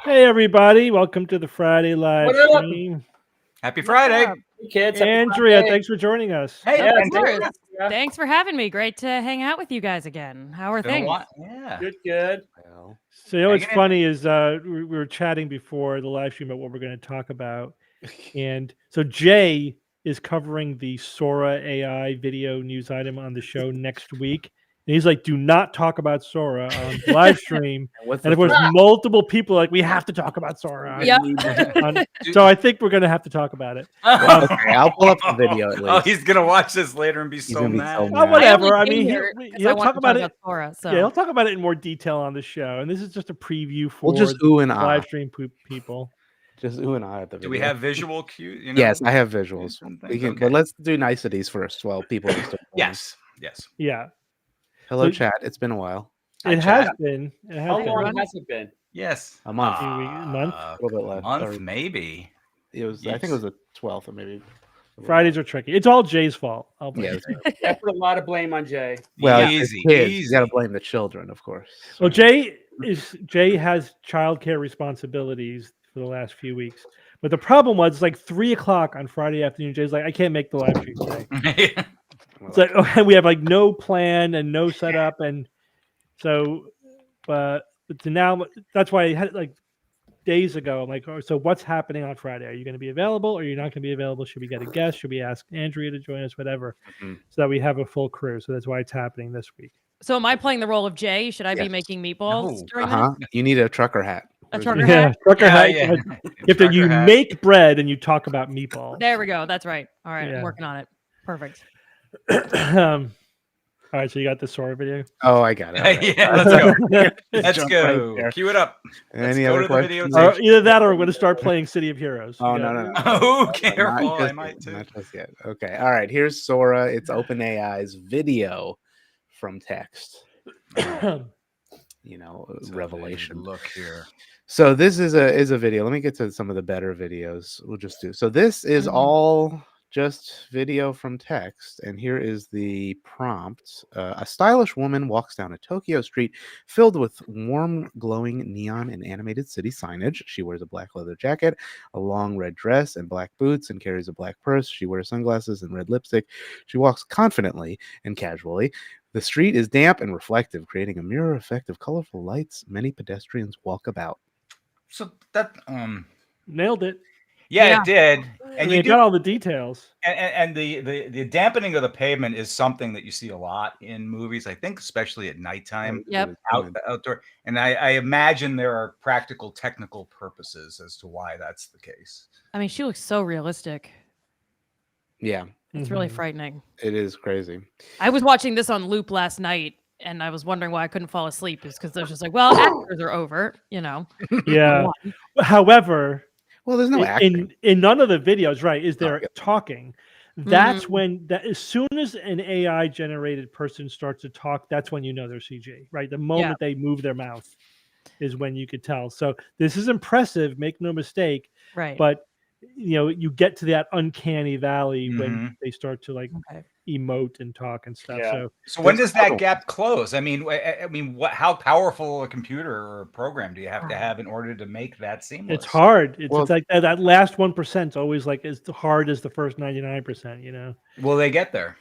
Hey everybody, welcome to the Friday live stream. Happy Friday. Hey kids. Andrea, thanks for joining us. Hey, Yeah, Thanks for having me. Great to hang out with you guys again. How are things? Yeah. Good. So you know what's funny is we were chatting before the live stream about what we're going to talk about. And so Jay is covering the Sora AI video news item on the show next week. And he's like, do not talk about Sora on the live stream. And of course, multiple people are like, we have to talk about Sora. Yep. So I think we're going to have to talk about it. Okay, I'll pull up the video at least. Oh, he's going to watch this later and be so mad. Oh, whatever. I mean, he'll talk about it. Sora, so. Yeah, he'll talk about it in more detail on the show. And this is just a preview for we'll just ooh and live stream people. Just ooh and ah at the video. Do we have visual cues? You know? Yes, I have visuals. We can, but let's do niceties first while people. Yes. Yeah. Hello, chat. It's been a while. It has been. How long has it been? Yes. A month. A little bit less. Month, maybe. It was. I think it was the 12th, or maybe. Fridays are tricky. It's all Jay's fault. I put a lot of blame on Jay. Well, easy. You got to blame the children, of course. Well, Jay has childcare responsibilities for the last few weeks. But the problem was it's like 3:00 on Friday afternoon. Jay's like, I can't make the live stream today. It's like, okay, we have like no plan and no setup, and so, but to now, that's why I had like days ago. I'm like, oh, so what's happening on Friday? Are you going to be available, or are you not going to be available? Should we get a guest? Should we ask Andrea to join us? Whatever, so that we have a full crew. So that's why it's happening this week. So am I playing the role of Jay? Should I be making meatballs during that? You need a trucker hat. A trucker hat? Trucker hat. Yeah. You make bread and you talk about meatballs. There we go. That's right. All right, I'm working on it. Perfect. All right, so you got the Sora video? Oh, I got it. Right. Yeah, let's go. Let's go. Right, cue it up. Any other questions? Either that or we're going to start playing City of Heroes. Oh, no. Oh, careful. I might too. Not just yet. Okay. All right. Here's Sora. It's OpenAI's video from text. Revelation. Look here. So this is a video. Let me get to some of the better videos. We'll just do. So this is all just video from text, and here is the prompt. A stylish woman walks down a Tokyo street filled with warm, glowing neon and animated city signage. She wears a black leather jacket, a long red dress, and black boots, and carries a black purse. She wears sunglasses and red lipstick. She walks confidently and casually. The street is damp and reflective, creating a mirror effect of colorful lights. Many pedestrians walk about. So that nailed it. Yeah, it did. And you got all the details. And the dampening of the pavement is something that you see a lot in movies, I think, especially at nighttime. Yep. Outdoor. And I imagine there are practical, technical purposes as to why that's the case. I mean, she looks so realistic. Yeah. It's really frightening. It is crazy. I was watching this on loop last night, and I was wondering why I couldn't fall asleep. Is because I was just like, well, actors are over, Yeah. However, well, there's no acting. In none of the videos, right? Is there talking? That's when as soon as an AI generated person starts to talk, that's when you know they're CG, right? The moment they move their mouth is when you could tell. So this is impressive, make no mistake. Right. But you get to that uncanny valley when Mhm. they start to like Okay. emote and talk and stuff. Yeah. So when There's does that other gap close? I mean, how powerful a computer or a program do you have to have in order to make that seamless? It's hard. It's Well- like that last 1% is always like as hard as the first 99%. Will they get there?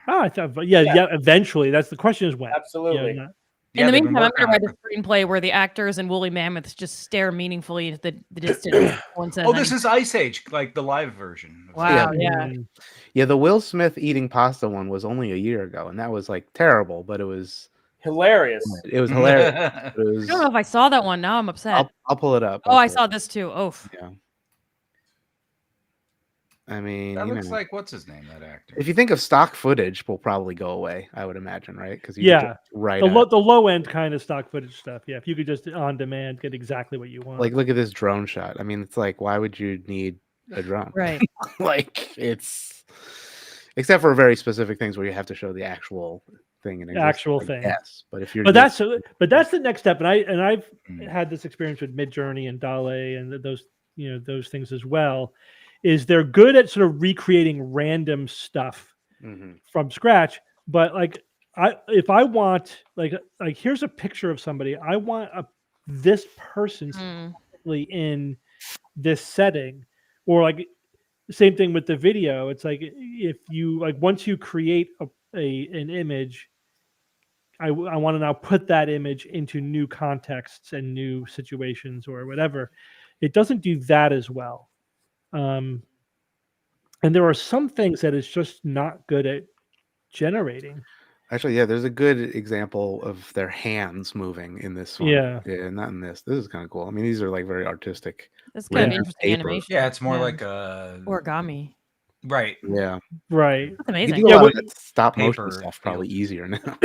Oh, I thought, yeah. Eventually, that's the question is when. Absolutely. not- In the they've been meantime, I'm working going to on write it a screenplay where the actors and woolly mammoths just stare meaningfully into the distance. Oh, this is Ice Age, like the live version. Wow. Yeah. Mm. Yeah, the Will Smith eating pasta one was only a year ago, and that was like terrible, but it was Hilarious. hilarious. It I was, don't know if I saw that one. Now I'm upset. I'll pull it up. Oh, I saw this too. Oh, Yeah. I mean, That looks like what's his name? That actor. if you think of stock footage, will probably go away. I would imagine, right? Because right. The low end kind of stock footage stuff. Yeah, if you could just on demand get exactly what you want. Like, look at this drone shot. I mean, it's like, why would you need a drone? right. Like, it's except for very specific things where you have to show the actual thing in Actual thing. Yes, but if you're But that's the next step. And I've Mm. had this experience with Midjourney and DALL-E and those things as well. Is they're good at sort of recreating random stuff Mhm. from scratch. But like if I want like here's a picture of somebody, I want this person Mm. specifically in this setting, or like same thing with the video. It's like if you like once you create an image, I want to now put that image into new contexts and new situations or whatever. It doesn't do that as well. And there are some things that it's just not good at generating. Actually, yeah, there's a good example of their hands moving in this one. Yeah. Not in this. This is kind of cool. I mean, these are like very artistic. That's kind of Rendered interesting paper. animation. Yeah, it's more like a origami. right. Yeah, Right. That's you amazing. can do Yeah, a lot of what- that stop motion Paper stuff probably feel. easier now.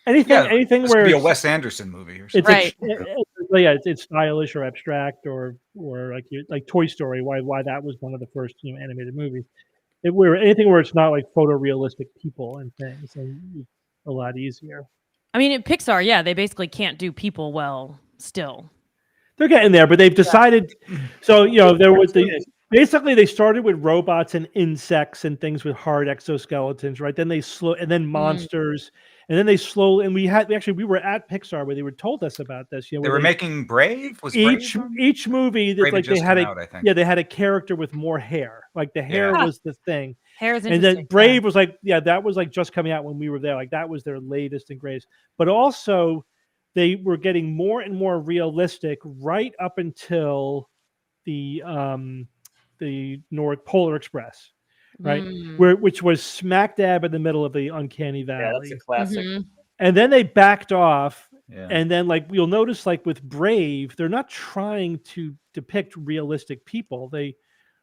anything This where could be a it's, Wes Anderson movie or it's something. Right. it's stylish or abstract or like Toy Story. Why that was one of the first animated movies. Anything where it's not like photorealistic people and things, and it's a lot easier. I mean, at Pixar, yeah, they basically can't do people well still. They're getting there, but they've decided. So there was basically they started with robots and insects and things with hard exoskeletons, right? Then and then monsters, and then they slowly. And we were at Pixar where they were told us about this. They where were making Brave. Was each Brave on? each movie that's Brave had like they just had come a out, I think. they had a character with more hair. Like the hair Yeah. was the thing. Hair is And interesting. then Brave was like, that was like just coming out when we were there. Like that was their latest and greatest. But also, they were getting more and more realistic right up until the North Polar Express, right? Mm. Which was smack dab in the middle of the Uncanny Yeah, Valley. that's a classic. Mhm. And then they backed off. Yeah. And then, like you'll notice, like with Brave, they're not trying to depict realistic people.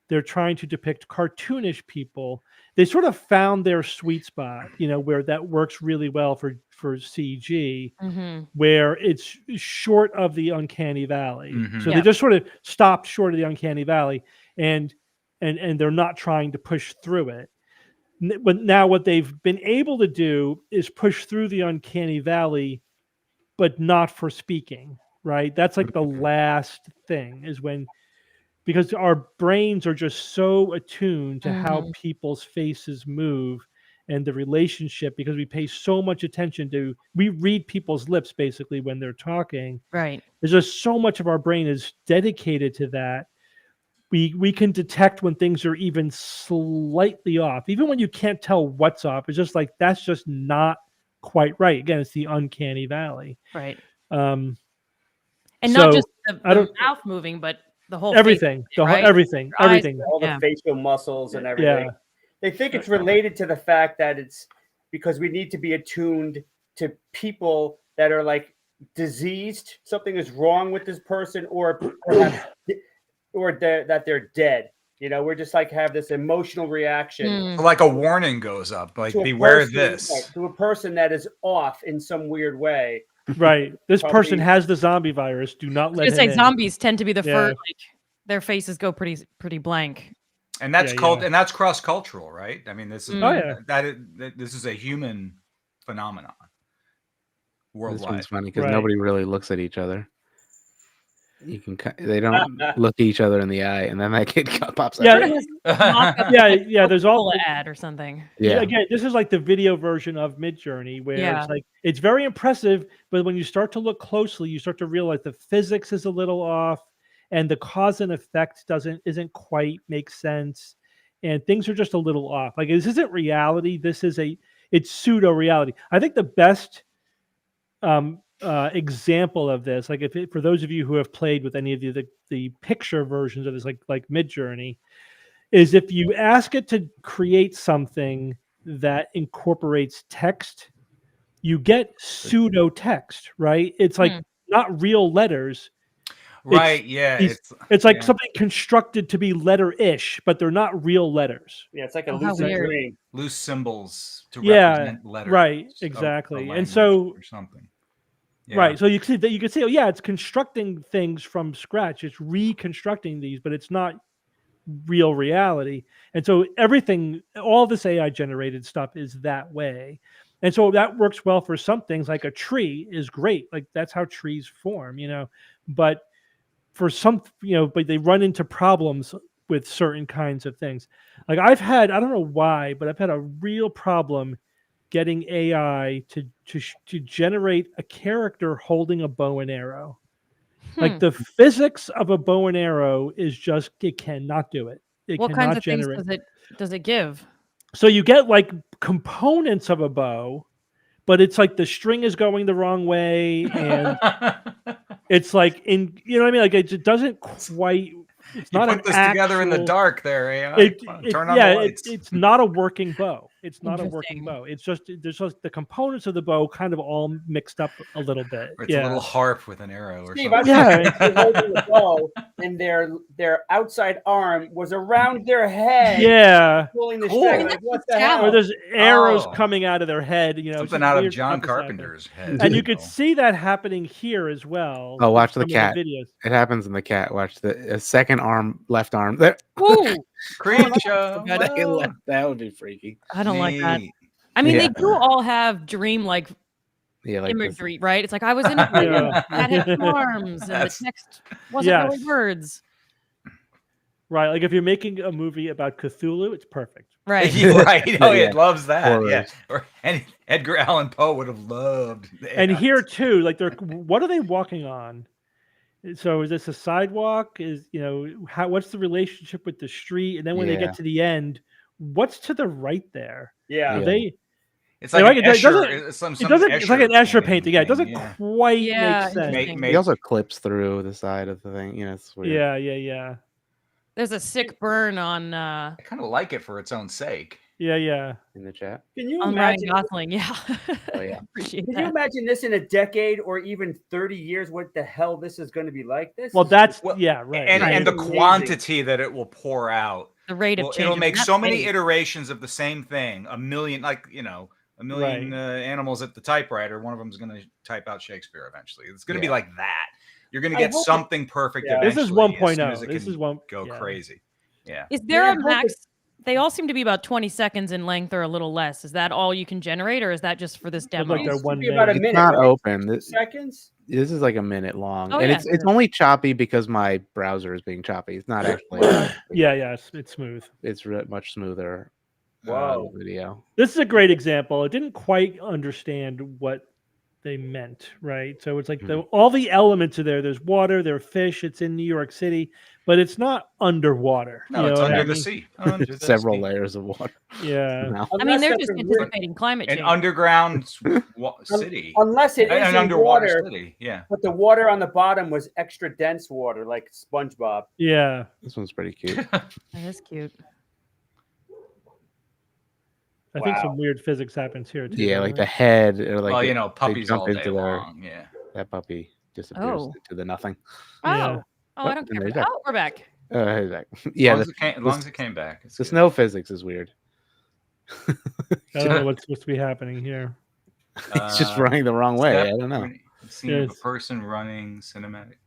They're trying to depict cartoonish people. They sort of found their sweet spot, where that works really well for CG, Mhm. where it's short of the Uncanny Valley. Mhm. So Yeah. they just sort of stopped short of the Uncanny Valley, and they're not trying to push through it. But now what they've been able to do is push through the Uncanny Valley, but not for speaking, right? That's like the last thing is because our brains are just so attuned to how people's faces move and the relationship, because we pay so much attention to, we read people's lips basically when they're talking. Right. There's just so much of our brain is dedicated to that. We can detect when things are even slightly off, even when you can't tell what's off. It's just like, that's just not quite right. Again, it's the Uncanny Valley. Right. Um, And so, not just I the don't- mouth moving, but the whole everything, face, the whole, right? everything, Eyes. everything. All the Yeah. facial muscles and everything. Yeah. They think it's related to the fact that it's because we need to be attuned to people that are like diseased. Something is wrong with this person, or perhaps, that they're dead. We're just like have this emotional reaction Mm. Like a warning goes up, like to a beware person, this. like, to a person that is off in some weird way. Right. This person Probably- has the zombie virus. Do not I let was him gonna say in. zombies tend to be the Yeah. first. Like their faces go pretty blank. And that's Yeah. and that's cross cultural, right? I mean, this is Oh, yeah. this is a human phenomenon This worldwide. one's funny because Right. nobody really looks at each other. You can. They don't look each other in the eye, and then that kid pops out. Yeah, yeah. There's all Coca-Cola ad or something. yeah. Yeah. Again, this is like the video version of Midjourney, where Yeah. it's like it's very impressive, but when you start to look closely, you start to realize the physics is a little off, and the cause and effect isn't quite make sense, and things are just a little off. Like this isn't reality. It's pseudo reality. I think the best example of this, like for those of you who have played with any of the picture versions of this, like Midjourney, is if you ask it to create something that incorporates text, you get pseudo text, right? It's like not real letters. Right. Yeah. It's like something constructed to be letter-ish, but they're not real letters. Yeah, it's like a Oh, how lucid weird. dream. Loose symbols to Yeah, represent letters. right, of exactly. a And language so or something. Yeah. Right. So you can say, oh yeah, it's constructing things from scratch. It's reconstructing these, but it's not real reality. And so everything, all this AI generated stuff is that way. And so that works well for some things, like a tree is great. Like that's how trees form, but for some, but they run into problems with certain kinds of things. Like I don't know why, but I've had a real problem getting AI to generate a character holding a bow and arrow. Like the physics of a bow and arrow is just, it cannot do it. What kinds of things does it give? So you get like components of a bow, but it's like the string is going the wrong way, and it's like you know what I mean? Like it doesn't quite. It's not put this together in the dark there, AI. Turn on the lights. It's not a working bow. It's not a working bow. It's just there's just the components of the bow kind of all mixed up a little bit. Or it's a little harp with an arrow or Steve, something. holding the bow, and their outside arm was around their head. Yeah, pulling the Cool. string. Like, what the hell? or there's arrows coming out of their head. Something out of John Carpenter's head. And you could see that happening here as well. Oh, watch the cat. Videos. It happens in the cat. Watch the second arm, left arm. There. Ooh, Creep show. That would be freaky. I don't like that. I mean, they do all have dream-like imagery, right? It's like I was in a dream that had arms, and the text wasn't really words. Right, like if you're making a movie about Cthulhu, it's perfect. Right. Right. Oh, it loves that. Horrors. Yeah. Or Edgar Allan Poe would have loved. And here too, like what are they walking on? So is this a sidewalk? What's the relationship with the street? And then when they get to the end, what's to the right there? Yeah. It's like an Escher, it's like an Escher painting. Yeah, it doesn't quite make sense. He also clips through the side of the thing. It's weird. Yeah. There's a sick burn on. I kind of like it for its own sake. Yeah. In the chat. Can you on imagine? Ryan Gosling, yeah. Oh yeah. Appreciate Can that. you imagine this in a decade or even 30 years? What the hell this is going to be like? This. Well, is right. And the Amazing. quantity that it will pour out. The rate of change. It'll make so many iterations of the same thing. A million, animals at the typewriter. One of them is going to type out Shakespeare eventually. It's going to be like that. You're going to get something perfect. Yeah. Eventually, This is 1.0. as soon as This is one. Go crazy. Yeah. Is there a max? They all seem to be about 20 seconds in length or a little less. Is that all you can generate, or is that just for this demo? Like they're 1 minute. about a It's minute. not right? open. This Seconds. is like a minute long, Oh, and yeah. it's only choppy because my browser is being choppy. It's not actually. Yeah, it's smooth. It's much smoother. Wow. Video. This is a great example. It didn't quite understand what they meant, right? So it's like all the elements are there. There's water, there's fish. It's in New York City, but it's not underwater. No, it's under the sea. Under the Several sea. layers of water. Yeah. No. I mean, they're Unless just that's a anticipating climate change. An underground city. Unless it is An in underwater water, city. Yeah. but the water on the bottom was extra dense water, like SpongeBob. Yeah. This one's pretty cute. That is cute. I think Wow. some weird physics happens here too. Yeah, doesn't like it? the head, or like Well, puppies jump all day into their- long. Yeah. that puppy disappears Oh. into the nothing. Oh, Yeah. oh, I don't and care. there's that. Oh, we're back. He's like, yeah, As long as it came back. It's the good. snow physics is weird. I don't know what's supposed to be happening here. It's just running the wrong way. I don't know. Scene of a Yes. person running cinematic.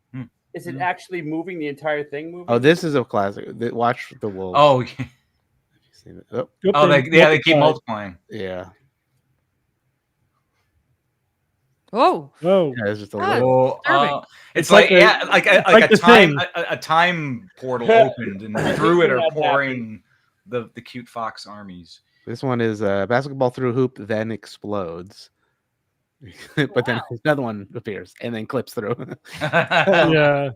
Is it actually moving the entire thing? Moving? Oh, this is a classic. Watch the wolves. Oh, Have you seen it? Oh, they keep multiplying. yeah. Oh, Oh, Yeah, it's just a Ah. little. Oh, it's It's like like a- like like a the thing. time portal opened and through it are Not pouring the cute fox armies. This one is basketball through hoop, then explodes. But then another one appears and then clips through. yeah.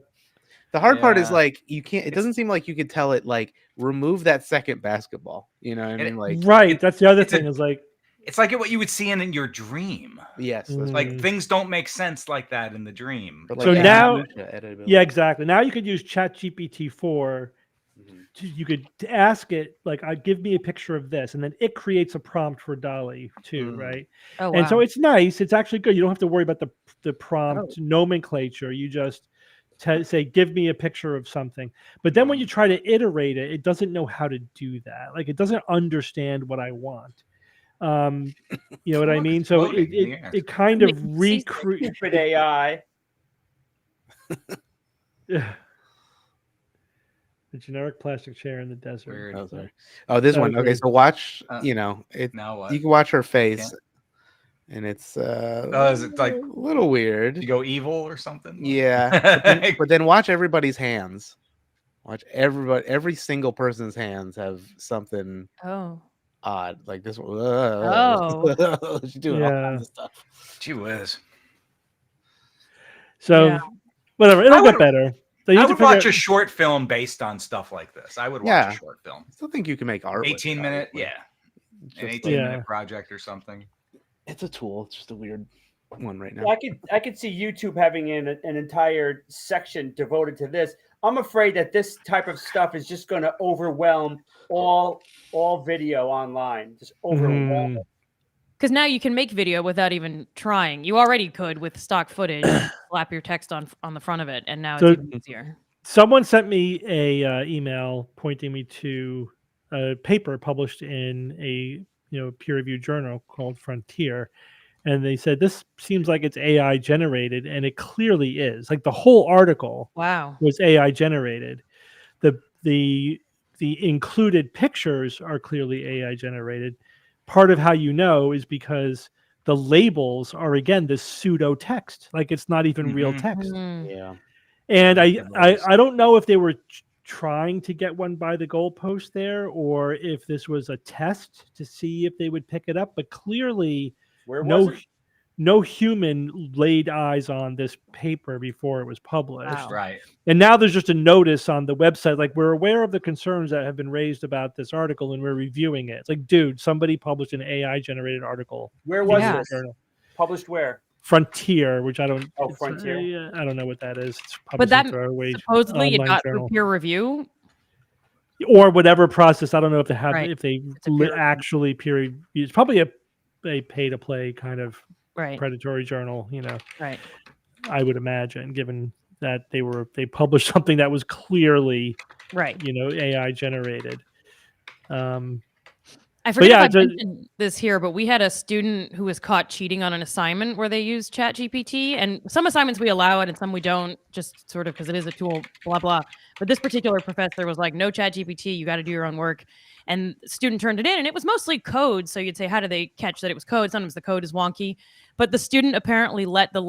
The hard part is Yeah. like you can't. It doesn't seem like you could tell it like remove that second basketball. You know what I And mean? Like Right. That's the other it's a- thing is like, It's like what you would see in your dream. yes, that's Like Mm. things don't make sense like that in the dream. but, So like, now- editability. yeah, exactly. Now you could use ChatGPT 4. Mhm. You could ask it like, give me a picture of this, and then it creates a prompt for DALL-E too, right? oh wow. And so it's nice. It's actually good. You don't have to worry about the prompt Oh. nomenclature. You just say, give me a picture of something. But then when you try to iterate it, it doesn't know how to do that. Like it doesn't understand what I want. You know what I Look, mean? it's So floating in the air. it kind Make of me see recreates. Stupid AI. The generic plastic chair in the desert. Weird. Oh, sorry. Oh, this That one. was Okay, weird. so watch. Uh, You know, it. Now what? You can watch her face, and it's is it like a little weird. you go evil or something? Yeah, but then watch everybody's hands. Watch every single person's hands have something Oh. odd, like this one. Oh. She's doing all Yeah. kinds of stuff. Gee whiz. So Yeah. whatever, it'll I would- get better. They I need to would watch figure- a short film based on stuff like this. I would watch Yeah. a short film. I still think you can make art. with it, 18-minute, obviously. yeah. It's An just 18-minute Yeah. project or something. it's a tool. It's just a weird one right now. I could see YouTube having an entire section devoted to this. I'm afraid that this type of stuff is just going to overwhelm all video online. Just overwhelm. Mhm. Because now you can make video without even trying. You already could with stock footage, slap your text on the front of it, and now it's So- even easier. Someone sent me a email pointing me to a paper published in a peer-reviewed journal called Frontier, and they said this seems like it's AI generated, and it clearly is. Like the whole article Wow. was AI generated. The included pictures are clearly AI generated. Part of how you know is because the labels are again this pseudo text, like it's not even real Mhm. text. Mm. Yeah. And Symbols. I don't know if they were trying to get one by the goalpost there, or if this was a test to see if they would pick it up. But clearly, Where was it? no human laid eyes on this paper before it was published. Wow. Right. And now there's just a notice on the website, like we're aware of the concerns that have been raised about this article, and we're reviewing it. It's like, dude, somebody published an AI generated article. Where was Yeah. this? Published where? Frontier, which I don't. Oh, it's, Frontier. I don't know what that is. It's But that publishing through our wage supposedly it online got journal. through peer review. Or whatever process. I don't know if they have Right. if they It's a peer review. actually peer review. It's probably a pay to play kind of Right. predatory journal. Right. I would imagine, given that they published something that was clearly Right. AI generated. I forget yeah, if I mentioned this here, but we had a student who was caught cheating on an assignment where they used ChatGPT, and some assignments we allow it and some we don't, just sort of because it is a tool, blah, blah. But this particular professor was like, no ChatGPT, you got to do your own work. And the student turned it in, and it was mostly code. So you'd say, how do they catch that it was code? Sometimes the code is wonky. But the student apparently left the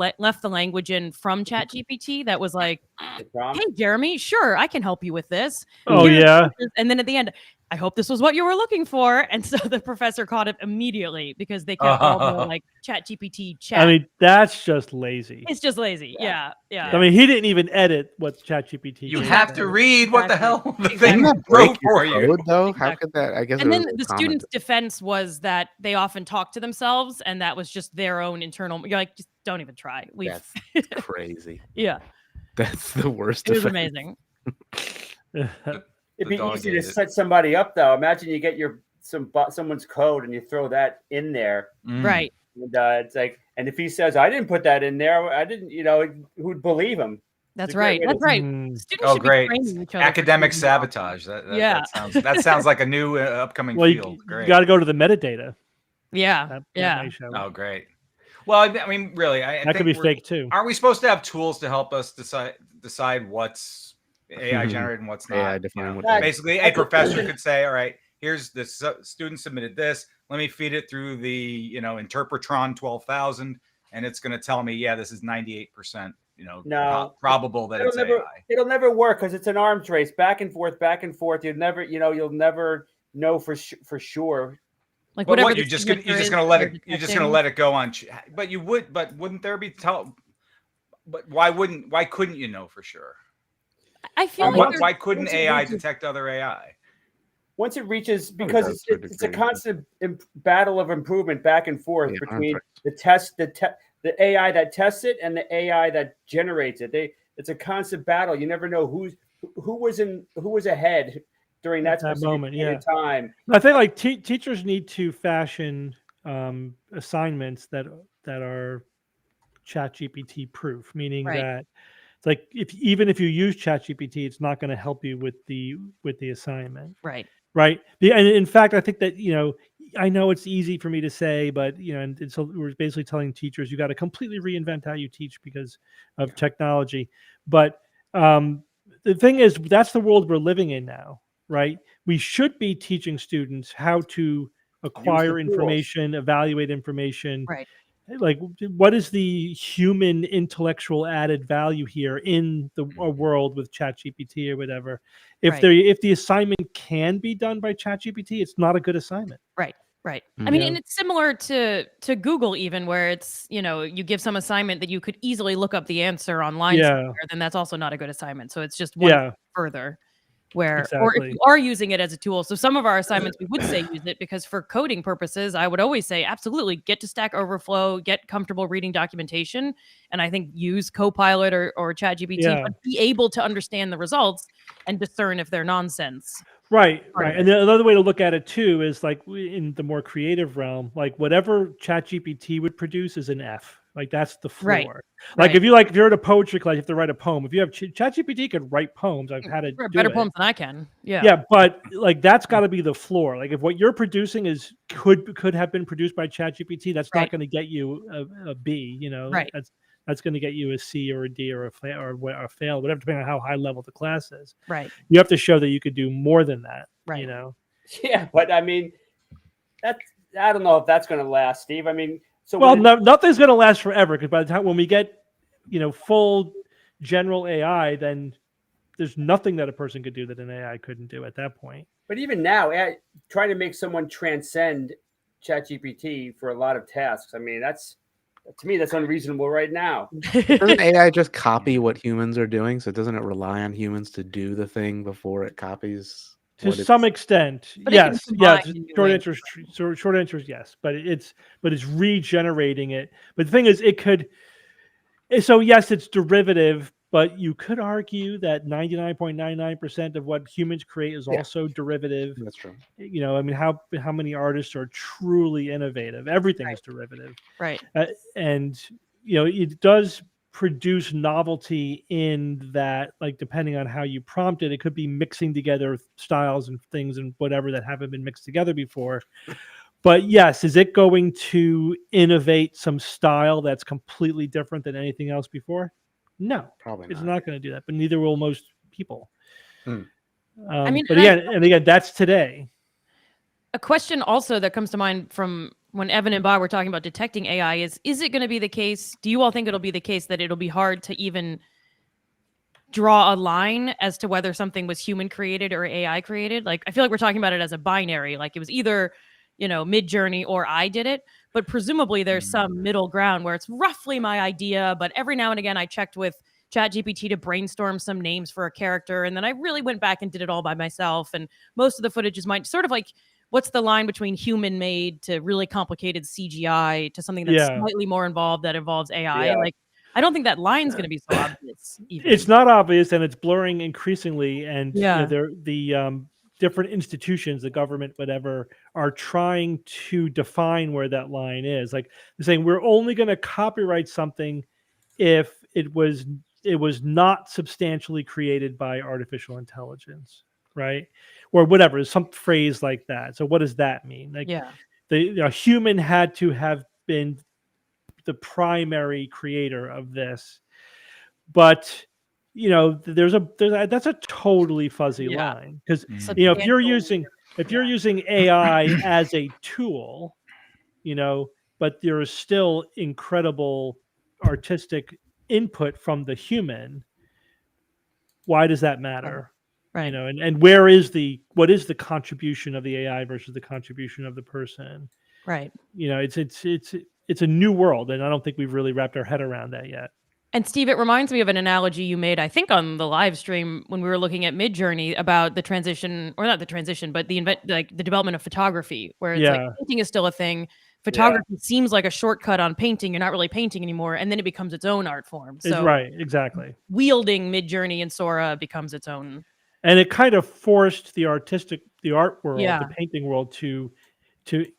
language in from ChatGPT that was like, The prompt? hey, Jeremy, sure, I can help you with this. Oh Here's yeah. this. And then at the end, I hope this was what you were looking for. And so the professor caught it immediately because they kept all the like ChatGPT chat. I mean, that's just lazy. It's just lazy. Yeah. Yeah. I mean, he didn't even edit what ChatGPT. You gave have him. to read what the hell the Exactly. thing Doesn't that wrote break your for you. code, though? How Exactly. could that? I guess. And it then was the a comment. student's defense was that they often talk to themselves, and that was just their own internal. You're like, just don't even try. That's crazy. Yeah, That's the worst. it was defense. amazing. It'd The be dog easy to ate it. set somebody up, though. Imagine you get someone's code and you throw that in there, Mm. Right. and it's like, and if he says, "I didn't put that in there," I didn't, who'd believe him? That's It's a great right. way That's to- right. Mm. Students Oh, should great. be training each other. for Academic doing well. sabotage. Yeah. That sounds like a new upcoming Well, field. you Great. got to go to the metadata. Yeah. That Yeah. may show. Oh, great. Well, I mean, really, I that think could be we're- fake too. Aren't we supposed to have tools to help us decide what's AI Mhm. generated and what's not? AI You define know, what that- basically, a professor could say, "All right, here's the student submitted this. Let me feed it through the Interpretron 12,000. and it's going to tell me, yeah, this is 98%, No. probable that it's AI. It'll never work because it's an arms race, back and forth, back and forth. You'll never know for sure. Like But whatever what the you're just gonna signature let is it they're you're just gonna detecting. let it go on. But wouldn't there be But why couldn't you know for sure? I feel like Why couldn't once it AI reaches- detect other AI? Once it reaches, Probably because does to a it's a degree. constant battle of improvement back and forth Yeah, between arms the AI that tests it and the AI that generates it. It's a constant battle. You never know who was ahead during that At that specific moment, period of time. I think like teachers need to fashion assignments that are ChatGPT proof, meaning Right. that it's like even if you use ChatGPT, it's not going to help you with the assignment, Right. right? And in fact, I think that I know it's easy for me to say, but and so we're basically telling teachers you got to completely reinvent how you teach because of technology. But the thing is, that's the world we're living in now, right? We should be teaching students how to acquire tools. information, evaluate information. Right. Like, what is the human intellectual added value here in a world with ChatGPT or whatever? If Right. if the assignment can be done by ChatGPT, it's not a good assignment. Right. Right. I Mm. mean, Yeah. and it's similar to Google even, where it's, you give some assignment that you could easily look up the answer online Yeah. somewhere, then that's also not a good assignment. So it's just one Yeah, step further. Or if exactly. you are using it as a tool. So some of our assignments we would say use it because for coding purposes, I would always say absolutely get to Stack Overflow, get comfortable reading documentation, and I think use Copilot or ChatGPT, Yeah. but be able to understand the results and discern if they're nonsense. Right, part of right. And another way to look at it too is like in the more creative realm, like whatever ChatGPT would produce is an F. Like that's the floor. Right, Like right. if you're at a poetry class, you have to write a poem. If you have ChatGPT could write poems. I've had it do Better it. poems than I can. Yeah. Yeah, but like that's got to be the floor. Like if what you're producing could have been produced by ChatGPT, that's not Right. going to get you a B. Right. That's going to get you a C or a D or a fail, whatever, depending on how high level the class is. Right. You have to show that you could do more than that. Right. Yeah, but I mean, I don't know if that's going to last, Steve. I mean, so Well, nothing's going to last forever because by the time when we get, full general AI, then there's nothing that a person could do that an AI couldn't do at that point. But even now, trying to make someone transcend ChatGPT for a lot of tasks, I mean, to me that's unreasonable right now. Doesn't AI just copy what humans are doing? So doesn't it rely on humans to do the thing before it copies? To what some it's- extent, But it can yes, combine yes. in new Short ways. short answer is yes, but it's regenerating it. But the thing is, it could. So yes, it's derivative, but you could argue that 99.99% of what humans create is Yeah. also derivative. That's true. I mean, how many artists are truly innovative? Everything is derivative, Right. and it does produce novelty in that, like, depending on how you prompt it, it could be mixing together styles and things and whatever that haven't been mixed together before. But yes, is it going to innovate some style that's completely different than anything else before? No, Probably it's not. not going to do that. But neither will most people. Hmm. I mean, but and again, that's today. a question also that comes to mind from when Evan and Bob were talking about detecting AI is it going to be the case? Do you all think it'll be the case that it'll be hard to even draw a line as to whether something was human created or AI created? Like, I feel like we're talking about it as a binary. Like it was either, Mid-Journey or I did it. But presumably there's some middle ground where it's roughly my idea, but every now and again I checked with ChatGPT to brainstorm some names for a character, and then I really went back and did it all by myself. And most of the footage is mine. Sort of like, what's the line between human made to really complicated CGI to something that's slightly more involved that involves AI? Yeah. Like, I don't think that line's going to be so obvious. Even. It's not obvious, and it's blurring increasingly. And Yeah. the different institutions, the government, whatever, are trying to define where that line is. Like they're saying, we're only going to copyright something if it was not substantially created by artificial intelligence, right? Or whatever, some phrase like that. So what does that mean? Like, Yeah. a human had to have been the primary creator of this, but that's a totally fuzzy Yeah. line, because Mm. if you're using AI as a tool, but there is still incredible artistic input from the human. Why does that matter? Right. You know, and what is the contribution of the AI versus the contribution of the person? Right. You know, it's a new world, and I don't think we've really wrapped our head around that yet. And Steve, it reminds me of an analogy you made, I think, on the live stream when we were looking at Midjourney about the transition, or not the transition, but the the development of photography, where it's like Yeah. painting is still a thing. Photography seems like a shortcut on painting. You're not really painting anymore, and then it becomes its own art form. It's So right, exactly. wielding Midjourney and Sora becomes its own. And it kind of forced the art world, Yeah. the painting world to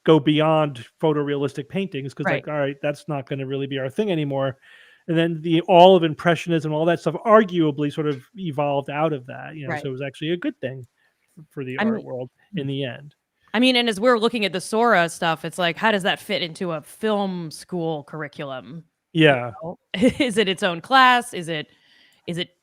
go beyond photorealistic paintings, because Right. like, all right, that's not going to really be our thing anymore. And then all of impressionism, all that stuff, arguably sort of evolved out of that. You know, Right. so it was actually a good thing for the I art mean- world in the end. I mean, and as we're looking at the Sora stuff, it's like, how does that fit into a film school curriculum? Yeah. Is it its own class? Is it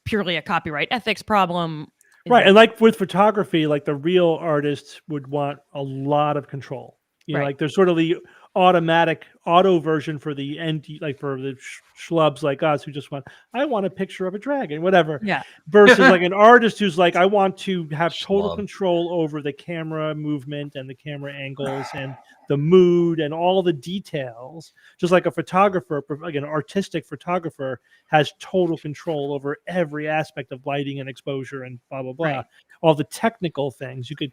purely a copyright ethics problem? Right. And like with photography, like the real artists would want a lot of control. You know, Right. like there's sort of the automatic auto version for the end, like for the schlubs like us who just I want a picture of a dragon, whatever. Yeah. Versus like an artist who's like, I want to have total Schlub. control over the camera movement and the camera angles and the mood and all the details. Just like a photographer, like an artistic photographer, has total control over every aspect of lighting and exposure and blah blah blah. Right. All the technical things. You could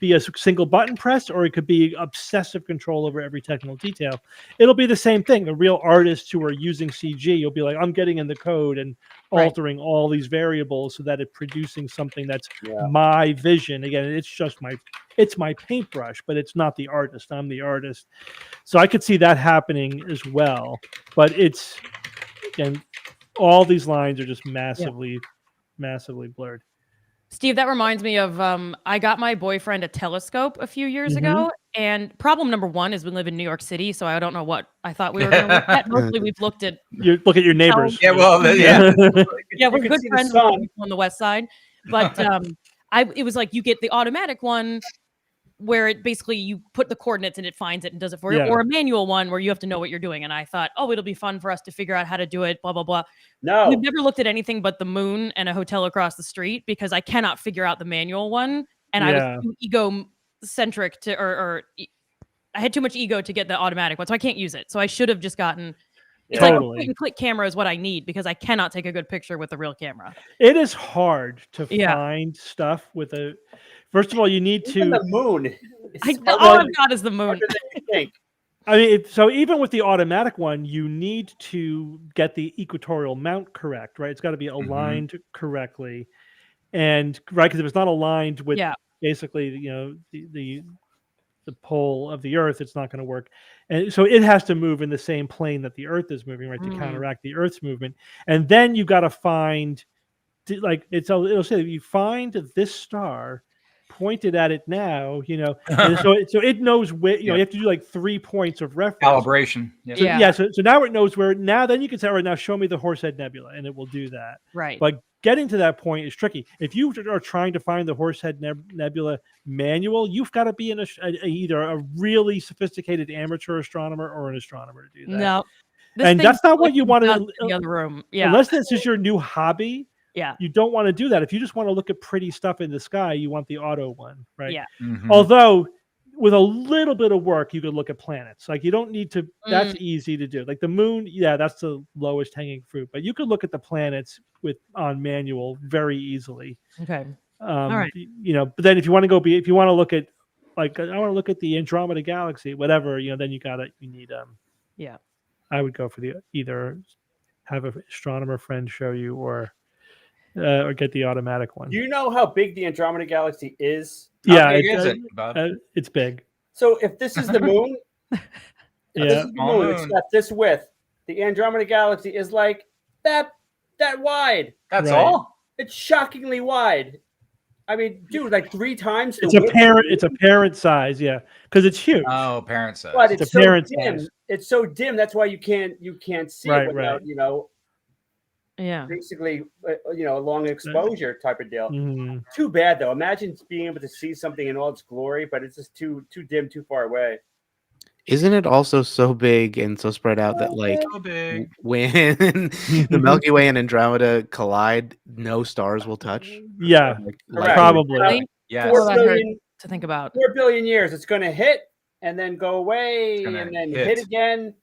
be a single button press, or it could be obsessive control over every technical detail. It'll be the same thing. The real artists who are using CG, you'll be like, I'm getting in the code and altering all these variables so that it's producing something that's my vision. Again, it's my paintbrush, but it's not the artist. I'm the artist. So I could see that happening as well. But it's, again, all these lines are just massively blurred. Steve, that reminds me of I got my boyfriend a telescope a few years ago, and problem number one is we live in New York City, so I don't know what I thought we were going to look at. Mostly we've looked at You look at your neighbors. Yeah, well, yeah. yeah, we're can good see the friends sun. on the west side, but it was like you get the automatic one where it basically you put the coordinates and it finds it and does it for you, Yeah. or a manual one where you have to know what you're doing. And I thought, oh, it'll be fun for us to figure out how to do it, blah blah blah. No. We've never looked at anything but the moon and a hotel across the street because I cannot figure out the manual one, and I was too egocentric to, or I had too much ego to get the automatic one, so I can't use it. So I should have just gotten. It's like a Totally. point and click camera is what I need because I cannot take a good picture with a real camera. It is hard to Yeah. find stuff with a. First of all, you need Even to. the moon. All I've got is the moon. Harder than you think. I mean, so even with the automatic one, you need to get the equatorial mount correct, right? It's got to be aligned correctly, and right, because if it's not aligned with basically, you know, the pole of the Earth, it's not going to work. And so it has to move in the same plane that the Earth is moving, right, to counteract the Earth's movement. And then you got to find, like, it'll say you find this star, pointed at it now, you know, and so it knows where, you know, you have to do like 3 points of reference. Calibration. Yeah. So now it knows where. Now then you can say, all right, now show me the Horsehead Nebula, and it will do that. Right. But getting to that point is tricky. If you are trying to find the Horsehead Nebula manual, you've got to be in either a really sophisticated amateur astronomer or an astronomer to do that. No. And that's not what you want to in the other room. Yeah. Unless this is your new hobby. Yeah. You don't want to do that. If you just want to look at pretty stuff in the sky, you want the auto one, right? Yeah. Although with a little bit of work, you could look at planets. Like you don't need to. That's easy to do. Like the moon, yeah, that's the lowest hanging fruit. But you could look at the planets on manual very easily. Okay. All right. You know, but then if you want to if you want to look at, like, I want to look at the Andromeda Galaxy, whatever, you know, then you need Yeah. I would go for either have an astronomer friend show you or get the automatic one. Do you know how big the Andromeda Galaxy is? How big is it, Bob? It's big. So if this is the moon, Yeah. it's got this width. The Andromeda Galaxy is like that wide. That's Right. all? It's shockingly wide. I mean, dude, like 3 times the It's a width. parent. It's a parent size, yeah, because it's huge. Oh, parent size. But It's it's a so parent dim. size. It's so dim. That's why you can't see Right, it without, right. you know, Yeah. basically, you know, a long exposure type of deal. Mhm. Too bad though. Imagine being able to see something in all its glory, but it's just too dim, too far away. Isn't it also so big and so spread out that like So big. when the Milky Way and Andromeda collide, no stars will touch? Yeah, Correct. probably. Really? Yes. Oh, that hurt 4 to think about. billion years. It's going to hit and then go away gonna and then hit. hit again.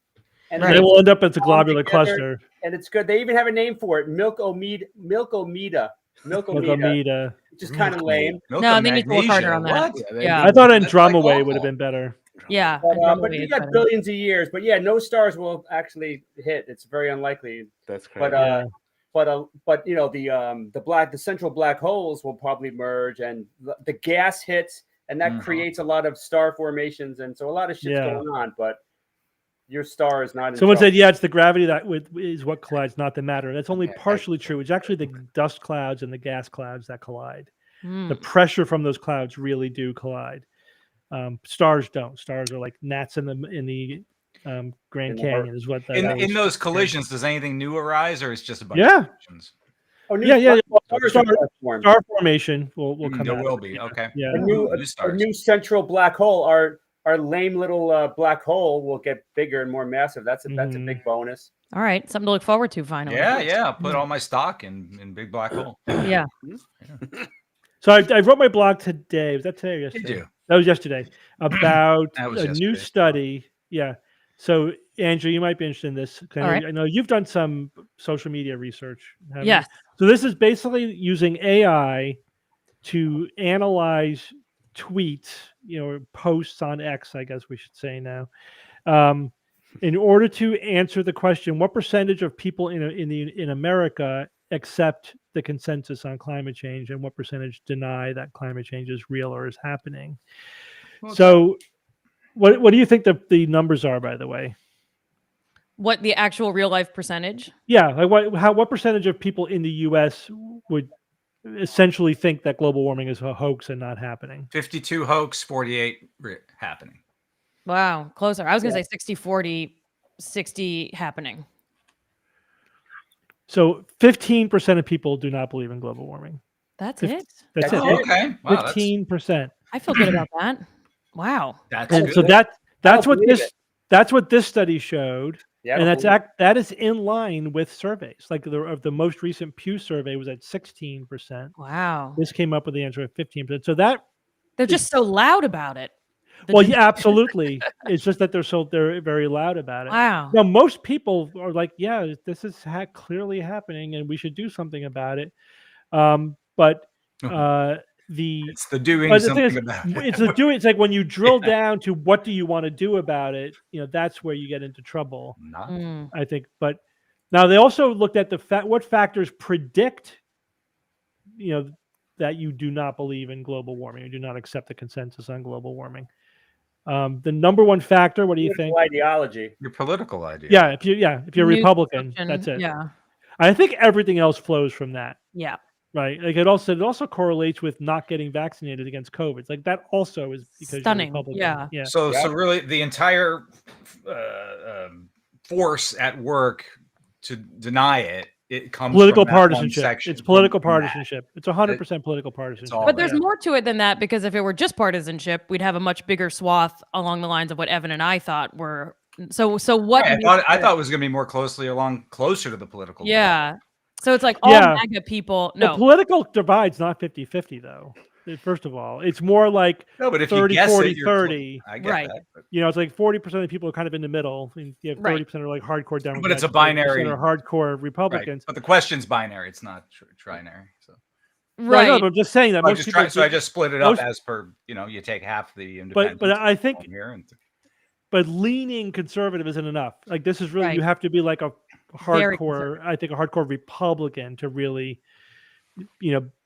And Right. They then will end up as a all globular together. cluster. and it's good. They even have a name for it, milkomeda, Milkomeda. which is kind of lame. Milk No, of they need to work harder magnesia. on that. What? Yeah. I thought That's Andromeda like would have awful. been better. Yeah. But Andromeda you is got better. billions of years. But yeah, no stars will actually hit. It's very unlikely. That's But crazy. Yeah. but you know the central black holes will probably merge and the gas hits and that creates a lot of star formations and so a lot of shit's Yeah. going on. But your star is not in Someone trouble. said, yeah, it's the gravity that is what collides, not the matter. That's only Okay, partially true. It's actually the dust clouds and the gas clouds that collide. Hmm. The pressure from those clouds really do collide. Stars don't. Stars are like gnats in the Grand In the Canyon is what that In those collisions, does anything new arise, or it's just a bunch Yeah. of collisions? Oh, new Yeah. stars Star- are formed. Star formation will come There out. will be. Okay. Yeah. A new stars. a new central black hole. Our lame little black hole will get bigger and more massive. That's a big bonus. All right. Something to look forward to finally. Yeah. I'll put all my stock in big black hole. Yeah. So I wrote my blog today. Was that today or yesterday? Did you? That was yesterday. About That was a new yesterday. study. Yeah. So Andrew, you might be interested in this. All right. I know you've done some social media research. haven't you? Yes. So this is basically using AI to analyze tweets, posts on X, I guess we should say now, in order to answer the question: what percentage of people in America accept the consensus on climate change, and what percentage deny that climate change is real or is happening? Well, So, what do you think the numbers are, by the way? What the actual real life percentage? Yeah, like what percentage of people in the U.S. would essentially think that global warming is a hoax and not happening? 52 hoax, 48 happening. Wow. Closer. I was going to say 60-40, 60 happening. So 15% of people do not believe in global warming. That's Fif- it. That's That's it. it. Okay. Wow, 15%. I feel good about that. Wow. that's And good. so that's don't what believe that's what this study showed. Yeah, And that is in line with surveys. Like the most recent Pew survey was at 16%. Wow. This came up with the answer of 15%. So that They're just so loud about it. The well, gen- yeah, absolutely. It's just that they're very loud about it. Wow. Now, most people are like, yeah, this is clearly happening, and we should do something about it. But It's the doing but the thing something is, about it. it's the doing. It's like when you drill down to what do you want to do about it, that's where you get into trouble, Not. Mm. I think. But now they also looked at what factors predict, that you do not believe in global warming, you do not accept the consensus on global warming. The number one factor, what do you think? Ideology. Your political idea. Yeah, if you're News Republican, consumption, that's it. Yeah. I think everything else flows from that. Yeah. Right. Like it also correlates with not getting vaccinated against COVID. It's like that also is because Stunning. you're Republican. Yeah. Yeah. So Yeah. really, the entire force at work to deny it comes Political from that one partisanship. section It's political from that. partisanship. It's 100% political partisanship. all But there's Yeah. more to it than that, because if it were just partisanship, we'd have a much bigger swath along the lines of what Evan and I thought were. So what? I thought it was going to be more closer to the political. Yeah. So it's like all Yeah. MAGA people. The No. political divide's not 50-50 though. First of all, it's more like No, but if 30, you guess 40, it, you're 30. I get Right. that. But It's like 40% of people are kind of in the middle. And you have Right. 30% are like hardcore Democrats. it's a binary- 30% are hardcore right. Republicans. But the question's binary. It's not trinary. So Right. Right. But I'm just saying that most people. I just split it up most- as per. You take half the independents. But I think from here and but leaning conservative isn't enough. Like this is really Right. you have to be like a Very hardcore, I think a hardcore Republican to really,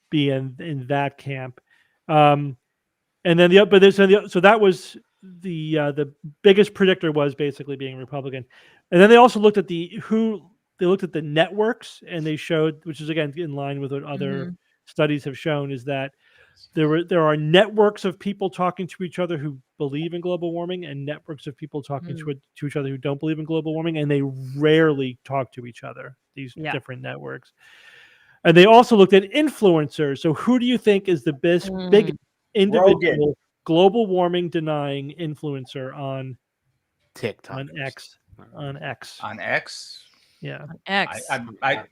be in that camp. And then so that was the biggest predictor was basically being Republican. And then they also looked at the networks, and they showed, which is again in line with what other studies have shown, is that there are networks of people talking to each other who believe in global warming, and networks of people talking to each other who don't believe in global warming, and they rarely talk to each other, these different networks. And they also looked at influencers. So who do you think is the big individual global warming denying influencer on TikTok. on X. On X. On X. Yeah. X. I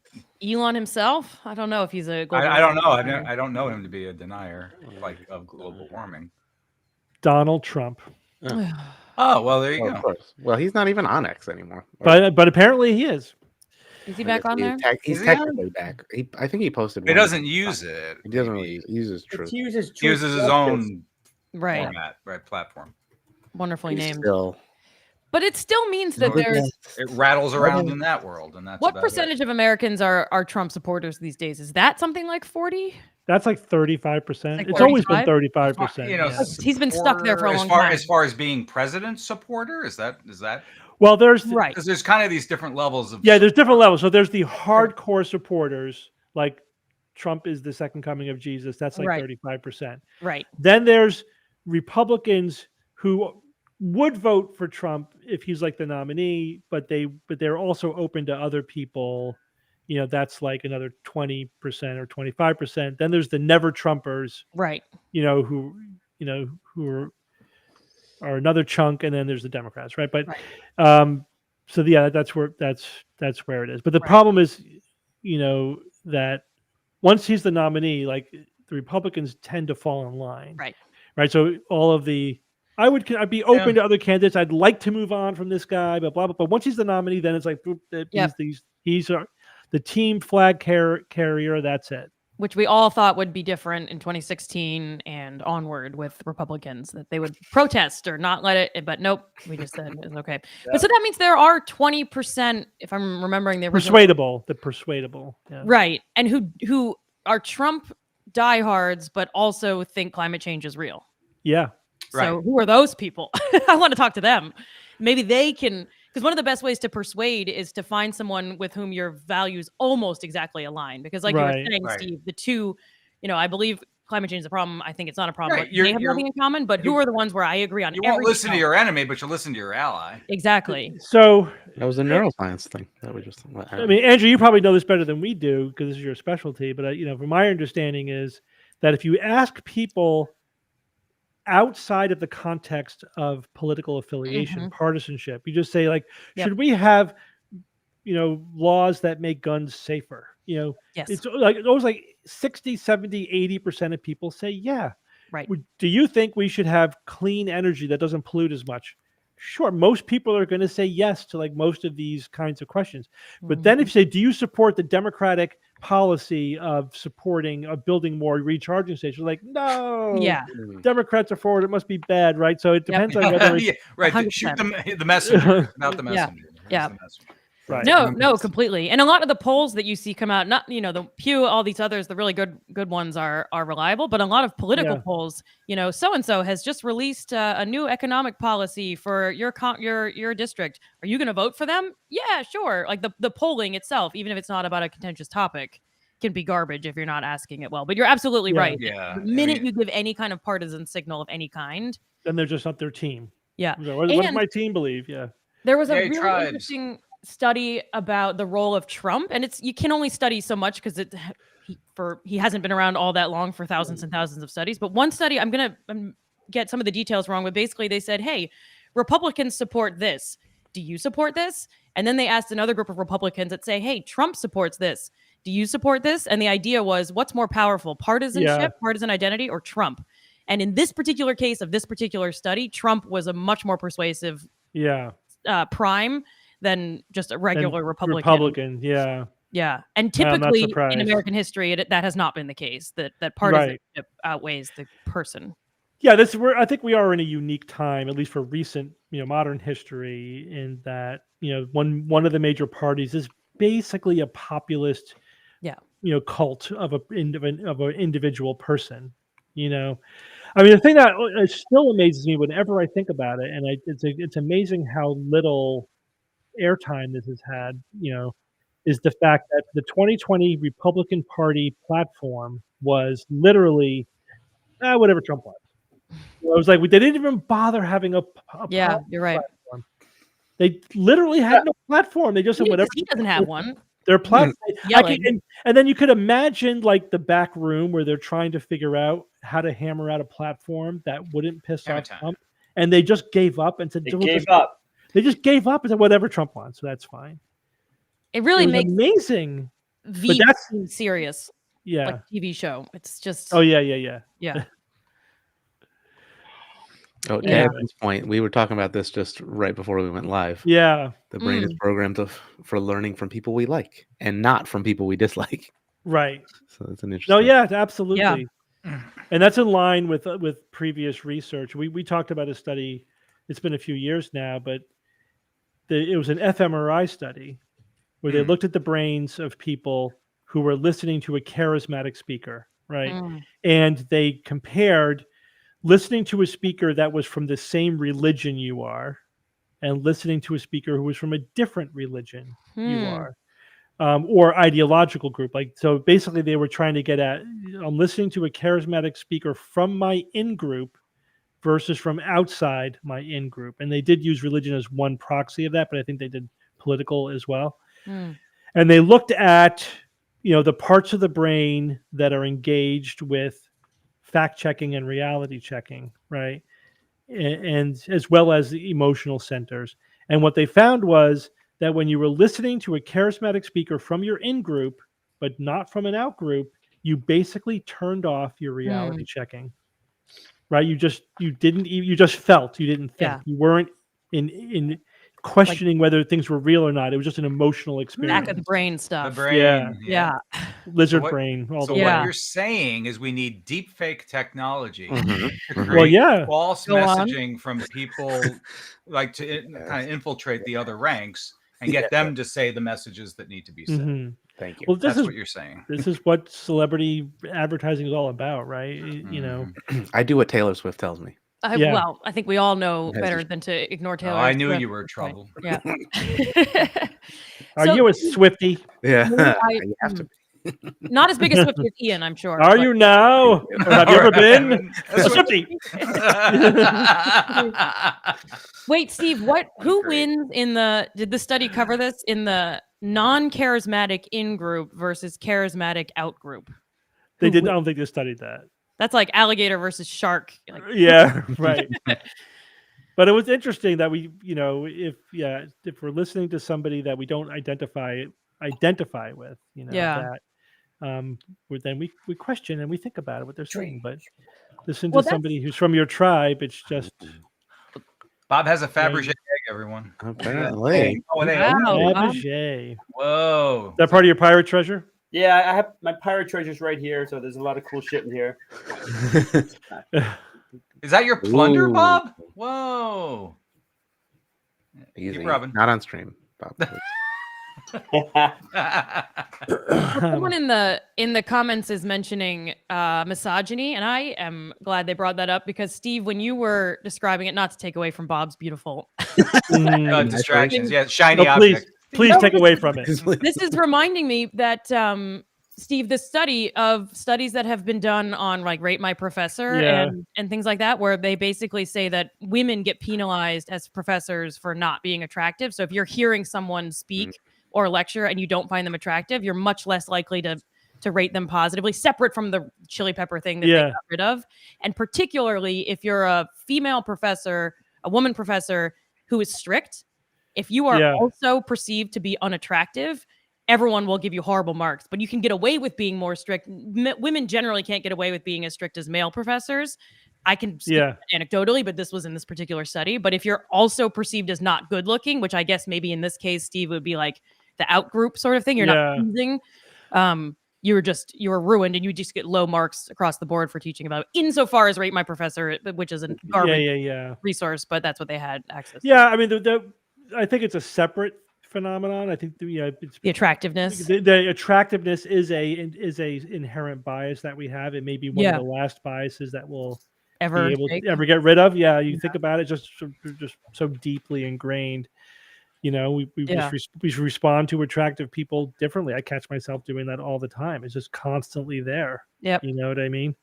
Elon himself. I don't know if he's a global. I don't know. warming I don't know him to be a denier of global warming. Donald Trump. denier. Oh well, there you Oh, of go. course. Well, he's not even on X anymore. But apparently he is. Is he I back guess on there? He's Is he on? technically back. I think he posted. He one doesn't time. use it. He doesn't maybe. really use his It truth. uses He uses his justice. own Right. format, right? Platform. Wonderfully He's named. still. But it still means that there's It rattles around in that world, and that's what about percentage of Americans are Trump supporters these days? Is that something like 40? That's like 35%. Like it's always been 35? 35%. You know, yeah. He's been stuck there for a long time. As far as being president supporter, is that Well, there's Right. because there's kind of these different levels of there's different levels. So there's the hardcore supporters, like Trump is the second coming of Jesus. That's like Right. 35%. Right. Then there's Republicans who would vote for Trump if he's like the nominee, but they're also open to other people. You know, that's like another 20% or 25%. Then there's the never Trumpers, Right. who are another chunk, and then there's the Democrats, right? But so yeah, that's where it is. But the problem is, that once he's the nominee, like the Republicans tend to fall in line, right? So all of I'd be open to other candidates. I'd like to move on from this guy, but blah blah. But once he's the nominee, then it's like he's the team flag carrier. That's it. Which we all thought would be different in 2016 and onward with Republicans, that they would protest or not let it. But nope, we just said it's okay. Yeah. But so that means there are 20%, if I'm remembering the original. Persuadable. Yeah. Right. And who are Trump diehards, but also think climate change is real. Yeah. So who are those people? I want to talk to them. Maybe they can, because one of the best ways to persuade is to find someone with whom your values almost exactly align. Because like you were saying, Steve, the two, I believe climate change is a problem. I think it's not a problem. Right. They have nothing in common, but who are the ones where I agree on everything? You won't listen to your enemy, but you'll listen to your ally. Exactly. So that was a neuroscience thing that we just. I mean, Andrew, you probably know this better than we do because this is your specialty. But from my understanding is that if you ask people outside of the context of political affiliation, partisanship, you just say like, should we have, laws that make guns safer? Yes. It's like always like 60, 70, 80% of people say, yeah. Right. Do you think we should have clean energy that doesn't pollute as much? Sure. Most people are going to say yes to like most of these kinds of questions. But then if you say, do you support the Democratic policy of building more recharging stations? Like, no. Yeah. Democrats are forward. It must be bad, right? So it depends on whether it's Shoot the messenger, not the messenger. Yeah. Right. No, completely. And a lot of the polls that you see come out, not the Pew, all these others, the really good ones are reliable, but a lot of political polls, so and so has just released a new economic policy for your district. Are you going to vote for them? Yeah, sure. Like the polling itself, even if it's not about a contentious topic, can be garbage if you're not asking it well. But you're absolutely right. Yeah. The minute you give any kind of partisan signal of any kind, then they're just not their team. Yeah. What does my team believe? Yeah. There was a really interesting study about the role of Trump, and you can only study so much because he hasn't been around all that long for thousands and thousands of studies. But one study, I'm gonna get some of the details wrong, but basically they said, hey, Republicans support this. Do you support this? And then they asked another group of Republicans that say, hey, Trump supports this. Do you support this? And the idea was, what's more powerful, partisanship, partisan identity, or Trump? And in this particular case of this particular study, Trump was a much more persuasive prime than just a regular Republican. Yeah. And typically in American history, that has not been the case, that partisanship outweighs the person. Yeah, I think we are in a unique time, at least for recent, modern history, in that, one of the major parties is basically a populist, cult of an individual person. I mean, the thing that still amazes me whenever I think about it, and it's amazing how little airtime this has had, is the fact that the 2020 Republican Party platform was literally whatever Trump was. It was like they didn't even bother having a you're right. Platform. They literally had no platform. They just said whatever. He doesn't have one. Their platform, and then you could imagine like the back room where they're trying to figure out how to hammer out a platform that wouldn't piss off Trump, and they just gave up and said, They just gave up and said whatever Trump wants, so that's fine. It really It was makes amazing. V that's- seem serious, Yeah. like TV show. It's just Oh yeah. yeah. Oh, to Yeah. Evan's point, we were talking about this just right before we went live. Yeah. The brain is programmed for learning from people we like and not from people we dislike. Right. So that's an interesting. No, yeah, absolutely. And that's in line with previous research. We talked about a study. It's been a few years now, but it was an fMRI study where they looked at the brains of people who were listening to a charismatic speaker, right? And they compared listening to a speaker that was from the same religion you are and listening to a speaker who was from a different religion you are. Or ideological group. Like, so basically they were trying to get at, I'm listening to a charismatic speaker from my in-group versus from outside my in-group. And they did use religion as one proxy of that, but I think they did political as well. And they looked at, the parts of the brain that are engaged with fact checking and reality checking, right? And as well as the emotional centers. And what they found was that when you were listening to a charismatic speaker from your in-group, but not from an out-group, you basically turned off your reality checking, right? You just felt, you didn't think. Yeah. You weren't in questioning whether things were real or not. It was just an emotional experience. Back of the brain stuff. The brain. Yeah. Yeah. Lizard what- brain. All So the what way. you're saying is we need deep fake technology Mhm. to Mhm. create Well, yeah. false Go on. messaging from people, like to kind of infiltrate the other ranks and get them to say the messages that need to be said. Mhm. Thank you. Well, this That's is what you're saying. this is what celebrity advertising is all about, right? You know. I do what Taylor Swift tells me. Yeah. Well, I think we all know Has better your- than to ignore Oh, Taylor. I knew Swift. you were in trouble. Yeah. Are So- you a Swiftie? Yeah, I- you have to. Not as big a Swiftie as Ian, I'm sure. Are but- you now? Or have you ever been a That's what- Swiftie? Wait, Steve, who wins did the study cover this in the non-charismatic in-group versus charismatic out-group? They did. I don't think they studied that. That's like alligator versus shark. Like, Yeah, right. But it was interesting that we, if we're listening to somebody that we don't identify with, Yeah. that then we question and we think about what they're saying. But listen Well, to somebody who's from your tribe, it's just Bob has a Fabergé egg, everyone. Apparently. Oh, they Wow. Fabergé. Whoa. Is that part of your pirate treasure? Yeah, I have my pirate treasures right here, so there's a lot of cool shit in here. Is that your plunder, Ooh. Bob? Whoa. Easy. Keep rubbing. Not on stream. Bob. someone in the comments is mentioning misogyny, and I am glad they brought that up because Steve, when you were describing it, not to take away from Bob's beautiful, Distractions. Yeah, shiny No, please, object. please take away from it. this is reminding me that Steve, the studies that have been done on like Rate My Professor Yeah. and things like that, where they basically say that women get penalized as professors for not being attractive. So if you're hearing someone speak or lecture and you don't find them attractive, you're much less likely to rate them positively, separate from the chili pepper thing that they got rid of. And particularly if you're a female professor, a woman professor who is strict, if you are also perceived to be unattractive, everyone will give you horrible marks, but you can get away with being more strict. Women generally can't get away with being as strict as male professors. I can speak anecdotally, but this was in this particular study. But if you're also perceived as not good looking, which I guess maybe in this case, Steve, would be like the out group sort of thing. You're not choosing. You were ruined and you just get low marks across the board for teaching about insofar as Rate My Professor, which is a garbage resource, but that's what they had access to. Yeah, I mean, I think it's a separate phenomenon. I think it's The attractiveness. The attractiveness is a inherent bias that we have. It may be one of the last biases that we'll ever be able to ever get rid of. Yeah, you think about it, just so deeply ingrained. We just respond to attractive people differently. I catch myself doing that all the time. It's just constantly there. Yep. You know what I mean?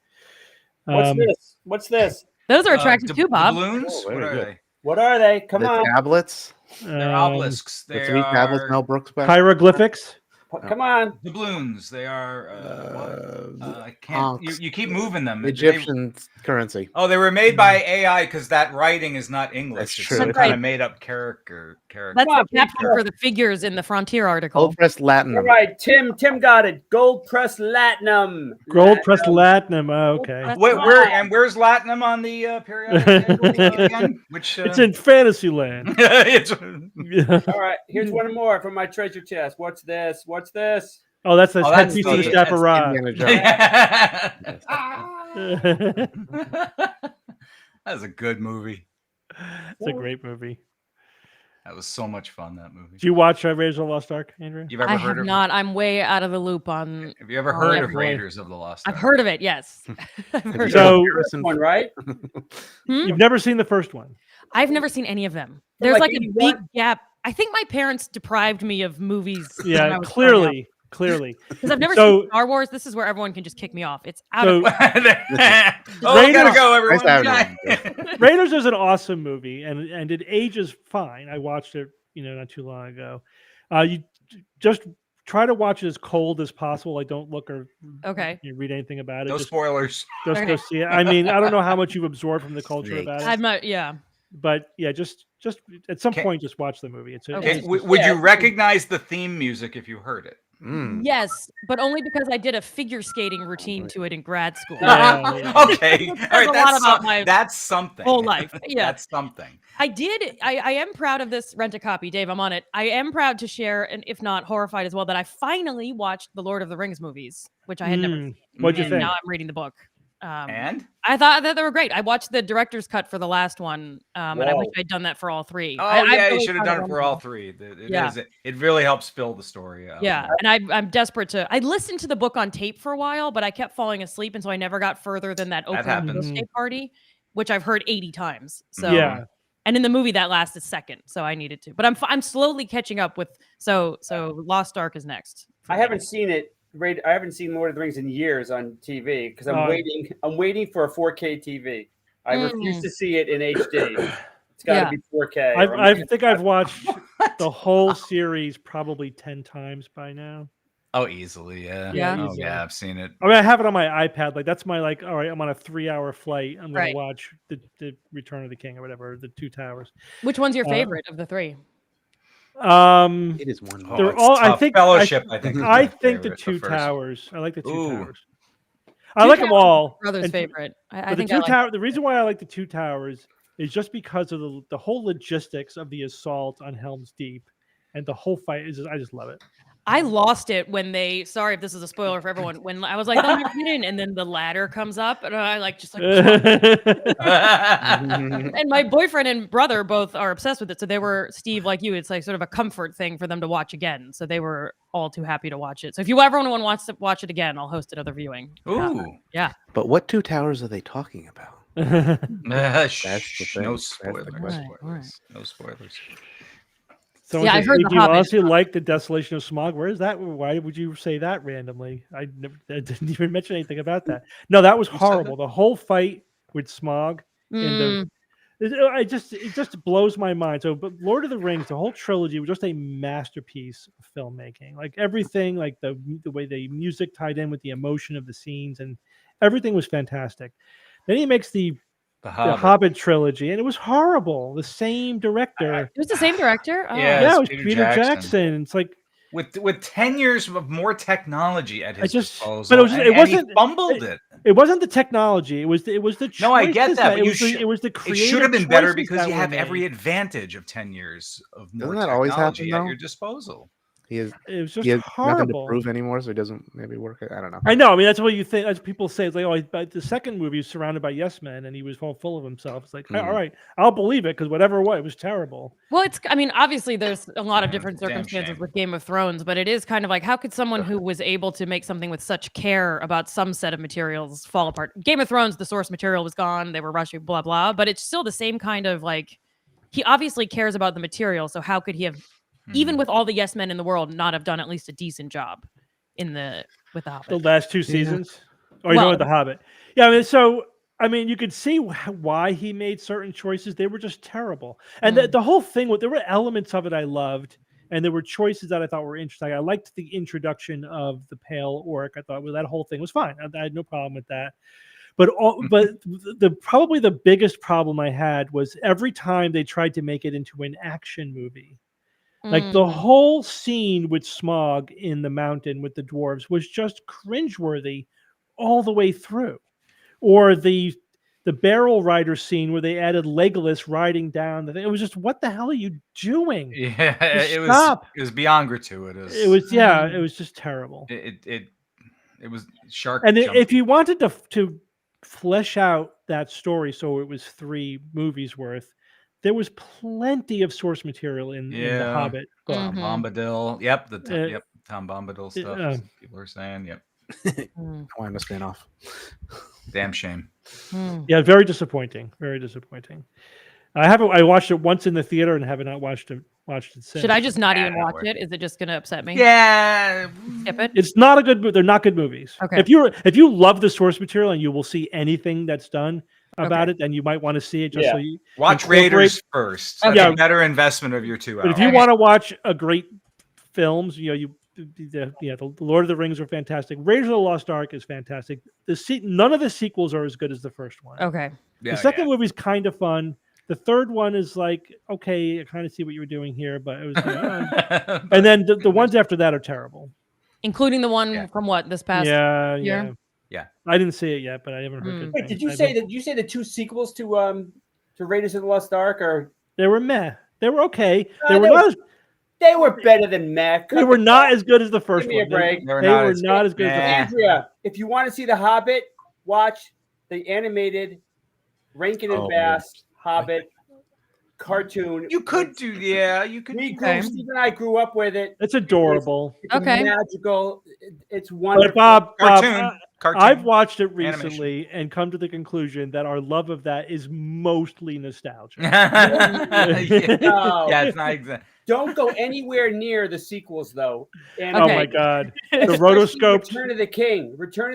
What's this? Those are attractive too, Bob. Balloons? Oh, What very are good. they? What are they? Come The on. tablets. They're obelisks. The They 3 tablets are Mel Brooks back. Hieroglyphics. Come on. Doubloons. They are. I can't. Onks. You keep moving them. Egyptian currency. Oh, they were made by AI because that writing is not English. That's It's true. some That's kind right. of made up character. That's Come on, the caption people. for the figures in the Frontier article. Gold pressed All Latinum. right, Tim got it. Gold press Latinum. Gold press Latinum. Oh, okay. Where's Latinum on the periodic table again? Which It's in Fantasyland. it's All right, here's one more from my treasure chest. What's this? What's this? Oh, that's a that's piece of the the- staff of that's Ra. Indiana Jones. That's a good movie. It's a great movie. That was so much fun. That movie. Did you watch Raiders of the Lost Ark, Andrew? You've ever I heard have of? not. I'm way out of the loop on. Have you ever Oh, heard yeah, of boy. Raiders of the Lost Ark? I've heard of it. Yes. I've Have heard you of it. So- This one, right? You've never seen the first one. I've never seen any of them. They're There's like like a 81. big gap. I think my parents deprived me of movies. when I Yeah, was growing up. clearly. Because I've never So- seen Star Wars. This is where everyone can just kick me off. It's out So of. Oh, we Raiders- gotta go, everyone. Nice having Good night. Raiders is an awesome movie, and it ages fine. I watched it, not too long ago. You just try to watch it as cold as possible. Like, don't look or Okay. read anything about it. No just spoilers. go Okay. see it. I mean, I don't know how much you've absorbed from the culture Yikes. about it, I'm not. Yeah. but yeah, just at some Okay. point, just watch the movie. Okay. It's Would Yeah. you recognize the theme music if you heard it? Mm. Yes, but only because I did a figure skating routine to it in grad school. Yeah. Okay. All Says right. a lot That's about my that's something. whole life. Yeah. That's something. I did. I am proud of this. Rent a copy, Dave. I'm on it. I am proud to share, and if not horrified as well, that I finally watched the Lord of the Rings movies, which I had never seen. What'd you And think? now I'm reading the book. And I thought that they were great. I watched the director's cut for the last one, and I wish Whoa. I'd done that for all three. oh I yeah, you really should have found done it for all wonderful. three. It Yeah. is- It really helps fill the story out. Yeah, and I'm desperate to. I listened to the book on tape for a while, but I kept falling asleep, and so I never got further than that opening happens. escape party, which I've heard 80 times. So yeah. and in the movie that lasted second, so I needed to. But I'm slowly catching up with. So Lost Ark is next. for I me. haven't seen it. I haven't seen Lord of the Rings in years on TV because I'm Oh. waiting. I'm waiting for a 4K TV. I refuse Mm. to see it in HD. It's got to Yeah. be 4K. or I'm I gonna- think I've watched the whole series probably 10 times by now. Oh, easily. Yeah. Yeah. Oh, Easily. yeah. I've seen it. I mean, I have it on my iPad. Like, that's my, like, all right, I'm on a 3-hour flight. I'm going Right. to watch the Return of the King or whatever, the Two Towers. Which one's your favorite of the three? It is one. Oh, They're it's all- I tough. think- Fellowship. I think. is I my think the favorite, Two first. Towers. I like the Two Ooh. Towers. I like them Towers is all. my brother's and- favorite. I But the think Two I like Tower. The reason why I like the Two Towers is just because of the whole logistics of the assault on Helm's Deep, and the whole fight is. I just love it. I lost it when they. Sorry if this is a spoiler for everyone. When I was like, "Oh, you're hidden," and then the ladder comes up, and I like just like. And my boyfriend and brother both are obsessed with it, so they were Steve, like you. It's like sort of a comfort thing for them to watch again. So they were all too happy to watch it. So if you everyone wants to watch it again, I'll host another viewing. Ooh. But what two towers are they talking about? Shh, the thing. no That's the spoilers. question. Right. No spoilers. Someone Yeah, says, I've heard "Do The you Hobbit." honestly like the Desolation of Smog? Where is that? Why would you say that randomly? I didn't even mention anything about that. No, that was Who said horrible. The whole fight with Smog Mm, it just blows my mind. So, but Lord of the Rings, the whole trilogy was just a masterpiece of filmmaking. Like everything, like the way the music tied in with the emotion of the scenes, and everything was fantastic. Then he makes the The Hobbit. Hobbit. Trilogy, and it was horrible. The same director. it was the same director. Oh. Yeah. Yeah, it's it was Peter Peter Jackson. Jackson. It's like With 10 years of more technology at his just- disposal, but it was- and, it and he wasn't- fumbled it. it wasn't the technology. It was the No, I get choices that, but it you was the, should- it was the It creative should have been better choices because that you were have every made. advantage of 10 years of more Doesn't that always technology happen, at though? your disposal. He has It was just he has nothing to horrible. prove anymore, so he doesn't maybe work it. I don't know. I know. I mean, that's what you think. As people say, it's like, oh, but the second movie was surrounded by yes men, and he was all full of himself. It's like, Mhm. all right, I'll believe it because whatever it was terrible. Well, I mean, obviously, there's a lot of different Damn circumstances shame. with Game of Thrones, but it is kind of like, how could someone who was able to make something with such care about some set of materials fall apart? Game of Thrones, the source material was gone, they were rushing, blah, blah, but it's still the same kind of like, he obviously cares about the material, so how could he have, even with all the yes men in the world, not have done at least a decent job with the The Hobbit? last two seasons, or you know, Well- with the Hobbit. Yeah, I mean, so I mean, you could see why he made certain choices. They were just terrible, and the whole thing with there were elements of it I loved, and there were choices that I thought were interesting. I liked the introduction of the pale orc. I thought that whole thing was fine. I had no problem with that. But probably the biggest problem I had was every time they tried to make it into an action movie. Like the whole scene with Smaug in the mountain with the dwarves was just cringeworthy all the way through. Or the barrel rider scene where they added Legolas riding down the thing. It was just, what the hell are you doing? Yeah, Stop. it was beyond gratuitous. It was it was just terrible. It was shark. And jumping. if you wanted to flesh out that story, so it was 3 movies worth, there was plenty of source material in the Hobbit book. Tom Bombadil. Yep, Tom Bombadil stuff. People are saying, yep. Why not spin off? Damn shame. Yeah, very disappointing. Very disappointing. I watched it once in the theater and have not watched it since. Should I just not even watch it? Is it just going to upset me? Yeah, skip it. It's not a good. They're not good movies. Okay. If you love the source material and you will see anything that's done about it, then you might want to see it. Just so you watch Raiders first. That's a better investment of your 2 hours. But if you want to watch a great films, the Lord of the Rings are fantastic. Raiders of the Lost Ark is fantastic. None of the sequels are as good as the first one. Okay. The second movie's kind of fun. The third one is like, okay, I kind of see what you were doing here, but it was and then the ones after that are terrible. Including the one from this past year? Yeah. I didn't see it yet, but I haven't heard good Wait, things. did you say the 2 sequels to Raiders of the Lost Ark they were meh. They were okay. They were better than meh. They were not as good as the first one. Give me a break. They were not as good as the first one. Andrea, if you want to see The Hobbit, watch the animated Rankin and Bass Hobbit cartoon. You could do, you could. Steve and I grew up with it. It's adorable. It's magical. It's wonderful. But cartoon. I've watched it recently and come to the conclusion that our love of that is mostly nostalgia. It's not exactly. Don't go anywhere near the sequels, though. And Oh my God, the rotoscope. Return of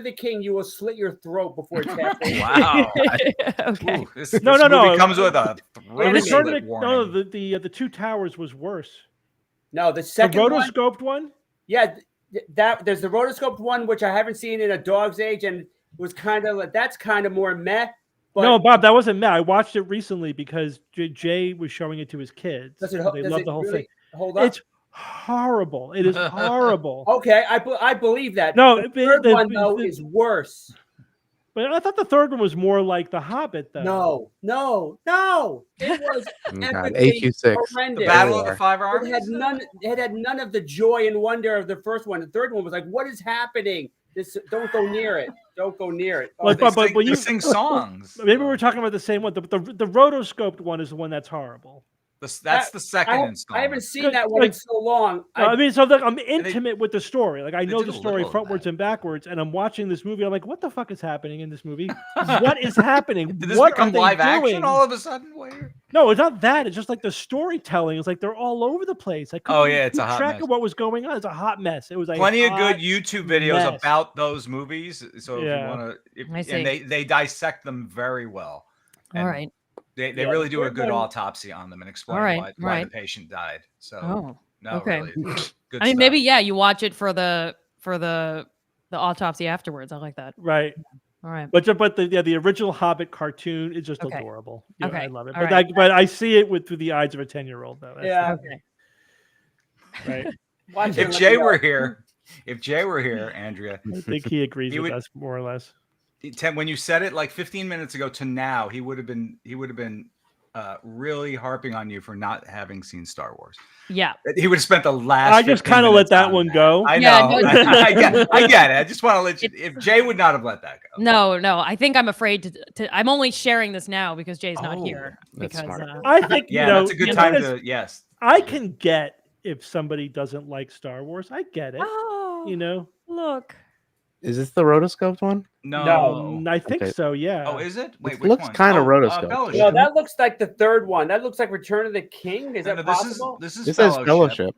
the King. You will slit your throat before it's halfway. Wow. Okay. Ooh, this No. movie comes with a the Two Towers was worse. No, the second rotoscoped one. Yeah, there's the rotoscoped one, which I haven't seen in a dog's age, and was kind of like that's kind of more meh. But no, Bob, that wasn't meh. I watched it recently because Jay was showing it to his kids. They loved the whole thing. Hold up. It's horrible. It is horrible. Okay, I believe that. No, the third one though is worse. But I thought the third one was more like The Hobbit, though. No. It was AQ6. horrendous. The Battle of the Five Armies. It had none of the joy and wonder of the first one. The third one was like, what is happening? Don't go near it. Don't go near it. Oh, but you sing songs. Maybe we're talking about the same one. The rotoscoped one is the one that's horrible. That's the second installment. I haven't seen that one in so long. I'm intimate with the story. Like I know the story frontwards and backwards, and I'm watching this movie. I'm like, what the fuck is happening in this movie? What is happening? Did this become live action all of a sudden? No, it's not that. It's just like the storytelling. It's like they're all over the place. I couldn't it's a hot track mess. of what was going on. It's a hot mess. It was like plenty of good YouTube videos about those movies. So if you want to, and they dissect them very well. All right. They really do a good autopsy on them and explain why the patient died. So really, good I mean, stuff. maybe you watch it for the autopsy afterwards. I like that. Right. All right. But the original Hobbit cartoon is just adorable. Okay. I love it. All But I see it through the eyes of a 10-year-old though. Okay. Right. If Jay were here, Andrea, I think he agrees with us more or less. When you said it like 15 minutes ago to now, he would have been really harping on you for not having seen Star Wars. Yeah, he would have spent the last. I just kind of let that one go. I know. I get it. I just want to let you. If Jay would not have let that go. No. I think I'm afraid to. I'm only sharing this now because Jay's not here. That's smart. I think that's a good time to. Yes, I can get if somebody doesn't like Star Wars. I get it. Oh, look. Is this the rotoscoped one? No, I think so. Yeah. Oh, is it? Wait, it looks kind of rotoscoped. No, that looks like the third one. That looks like Return of the King. Is that possible? This says Fellowship.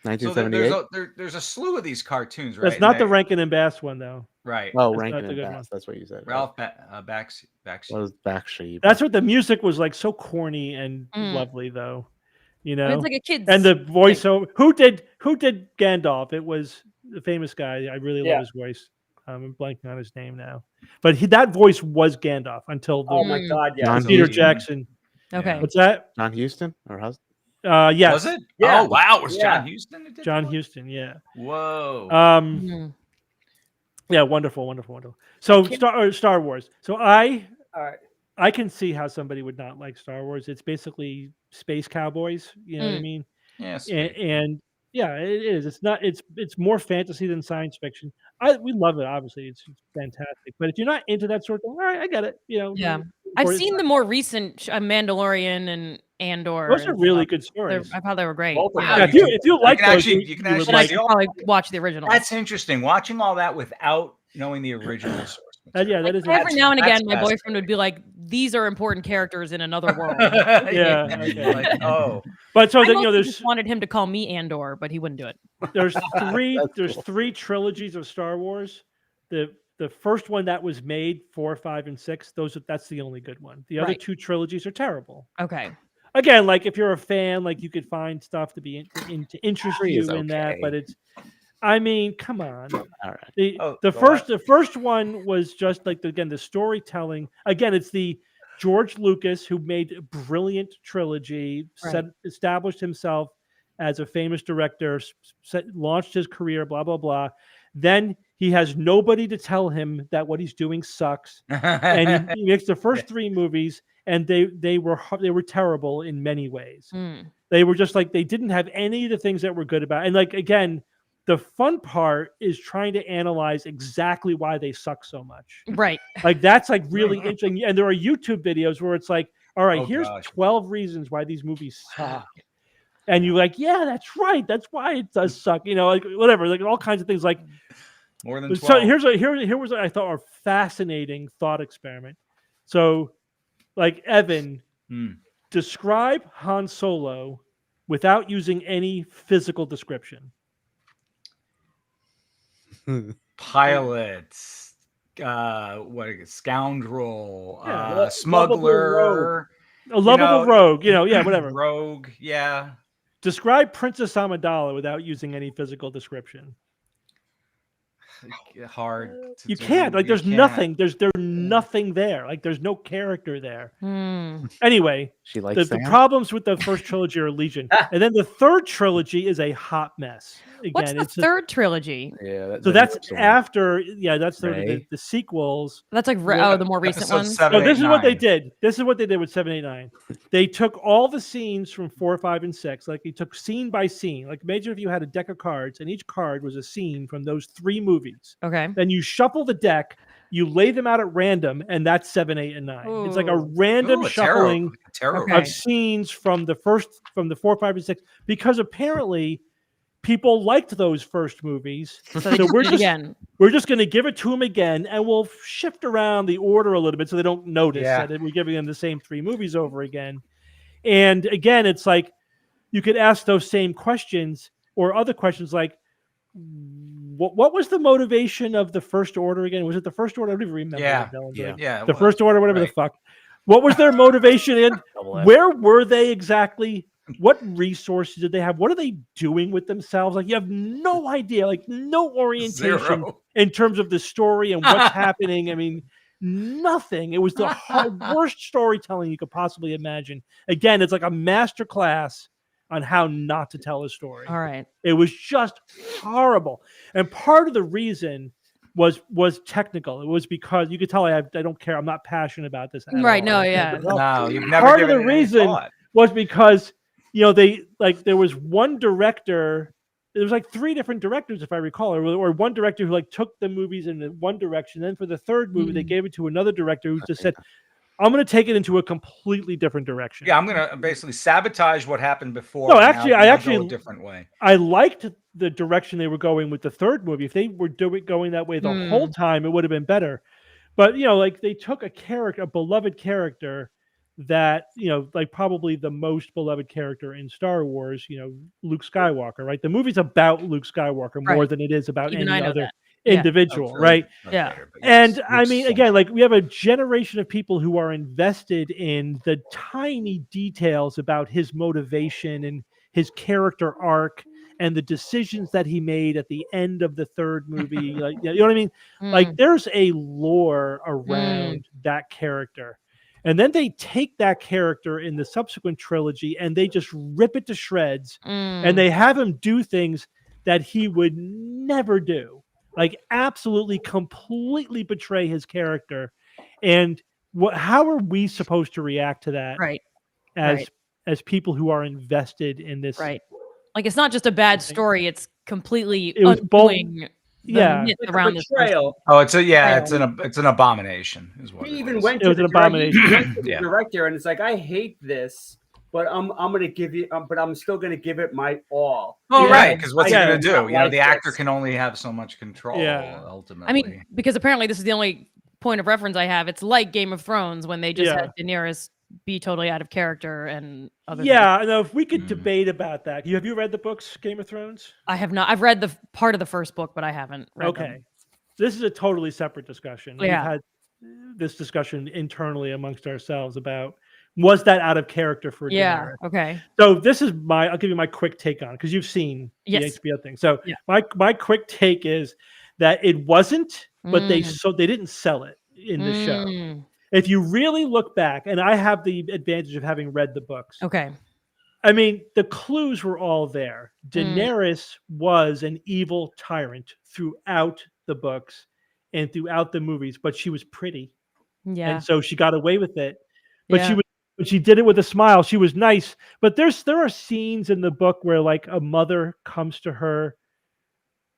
1978. So there's a slew of these cartoons, right? That's not the Rankin and Bass one, though. Right. Oh, Rankin and Bass. That's what you said. Ralph Bakshi. Backstreet. That's what the music was like. So corny and lovely, though. You I mean, know, it's like a kid's. and the voiceover. Who did Gandalf? It was the famous guy. I really love his voice. I'm blanking on his name now, but that voice was Gandalf until Oh my God, yeah. John Peter Huston. Jackson. Okay. What's that? John Huston or Huston? Yes. Was it? Yeah. Oh wow, it was Yeah. John Huston. That did John the voice? Huston? Yeah. Whoa. Mhm. Yeah, wonderful. So Star Wars. So All right. I can see how somebody would not like Star Wars. It's basically space cowboys. You know what I mean? Yes. And yeah, it is. It's not. It's more fantasy than science fiction. We love it. Obviously, it's fantastic. But if you're not into that sort of thing, all right, I get it. You know. Yeah. I've seen the more recent Mandalorian and Andor. Those are and really stuff. good stories. I thought they were great. Both of Yeah. them. Yeah, if you like can those, actually- you you can would actually Then I like. see should probably watch the original. That's interesting. Watching all that without knowing the original source. Yeah, that is. Every now and again, that's my boyfriend would be like, "These are important characters in another world." Yeah, okay. Like, oh. But so I that mostly there's just wanted him to call me Andor, but he wouldn't do it. there's three That's there's cool. 3 trilogies of Star Wars. The first one that was made, 4, 5, and 6. That's the only good one. The other Right. 2 trilogies are terrible. Okay. Again, like if you're a fan, like you could find stuff to be to interest 3 you is in that. okay. But I mean, come on. All right. The first one was just like the storytelling. Again, it's the George Lucas who made a brilliant trilogy, Right. established himself as a famous director, launched his career, blah blah blah. Then he has nobody to tell him that what he's doing sucks, and he makes the first 3 movies, and they were terrible in many ways. They were just like they didn't have any of the things that were good about, and like again. The fun part is trying to analyze exactly why they suck so much. Right. Like that's like really interesting. And there are YouTube videos where it's like, all right, Oh, here's gosh. 12 reasons why these movies suck. And you're like, yeah, that's right. That's why it does suck. You know, like whatever, like all kinds of things. Like more than 12. so here was I thought a fascinating thought experiment. So like Evan, describe Han Solo without using any physical description. Pilots, scoundrel, smuggler, lovable A lovable rogue, yeah, whatever. Rogue, yeah. Describe Princess Amidala without using any physical description. Hard. You can't. Like, there's nothing. There's nothing there. Like, there's no character there. Anyway, She likes the problems with the first trilogy are legion, and then the third trilogy is a hot mess. Again, What's the it's third trilogy? Yeah. so that's after. Yeah, that's the sequels. That's like the more recent Episode ones. 7, No, this 8, is what they 9. did. This is what they did with 7, 8, 9. They took all the scenes from 4, 5, and 6. Like they took scene by scene. Like imagine if you had a deck of cards and each card was a scene from those 3 movies. Okay. Then you shuffle the deck, you lay them out at random, and that's 7, 8, and 9. It's like a random Ooh, shuffling tarot. Okay. of scenes from the 4, 5, and 6. Because apparently people liked those first movies. So they did it again. We're just going to give it to them again, and we'll shift around the order a little bit so they don't notice that we're giving them the same 3 movies over again. And again, it's like you could ask those same questions or other questions like, what was the motivation of the First Order again? Was it the First Order? I don't even remember. Yeah. The First Order, whatever the fuck. What was their motivation in? Where were they exactly? What resources did they have? What are they doing with themselves? Like you have no idea, like no orientation Zero. in terms of the story and what's happening. I mean, nothing. It was the worst storytelling you could possibly imagine. Again, it's like a master class on how not to tell a story. All right. It was just horrible. And part of the reason was technical. It was because you could tell I don't care. I'm not passionate about this. Right. All. No, yeah. No, you've never Part of given the it any reason thought. was because, they like there was one director. There was like 3 different directors, if I recall, or one director who like took the movies in one direction. Then for the third movie, they gave it to another director who just said, I'm going to take it into a completely different direction. Yeah, I'm going to basically sabotage what happened before. No, actually, I go a different way. I liked the direction they were going with the third movie. If they were going that way the whole time, it would have been better. But like they took a beloved character that like probably the most beloved character in Star Wars. Luke Skywalker, right? The movie's about Luke Skywalker more than it is about Even any I know other. that. individual, That's right? much Yeah. later, but And yes, I it's mean, so- again, like we have a generation of people who are invested in the tiny details about his motivation and his character arc and the decisions that he made at the end of the third movie. Like, you know what I mean? Like, there's a lore around that character. And then they take that character in the subsequent trilogy and they just rip it to shreds and they have him do things that he would never do. Like absolutely, completely betray his character, and how are we supposed to react to that Right. as people who are invested in this? Right. Like it's not just a bad thing. story; it's completely It was both- undoing the yeah. myth Like a around this person. betrayal. Oh, it's an abomination, is what He it even is. went It to was the an abomination. Yeah. director, and it's like, I hate this, but I'm going to give you, but I'm still going to give it my all. Well, Yeah. right, because what's he Yeah. going to do? You know, Like the actor this. can only have so much control. Yeah. Ultimately. I mean, because apparently this is the only point of reference I have. It's like Game of Thrones when they just Yeah. had Daenerys be totally out of character and other. Yeah, I know. If we could Mm. debate about that, have you read the books Game of Thrones? I have not. I've read the part of the first book, but I haven't read Okay, them. this is a totally separate discussion. Yeah. We've had this discussion internally amongst ourselves about was that out of character for Yeah. Daenerys? Okay. So this is I'll give you my quick take on it because you've seen Yes. the HBO thing. So Yeah. my quick take is that it wasn't, but they Mm. didn't sell it in the show. Mm. If you really look back, and I have the advantage of having read the books. Okay. I mean, the clues were all there. Mm. Daenerys was an evil tyrant throughout the books and throughout the movies, but she was pretty. Yeah. And so she got away with it. But Yeah. she did it with a smile. She was nice. But there are scenes in the book where like a mother comes to her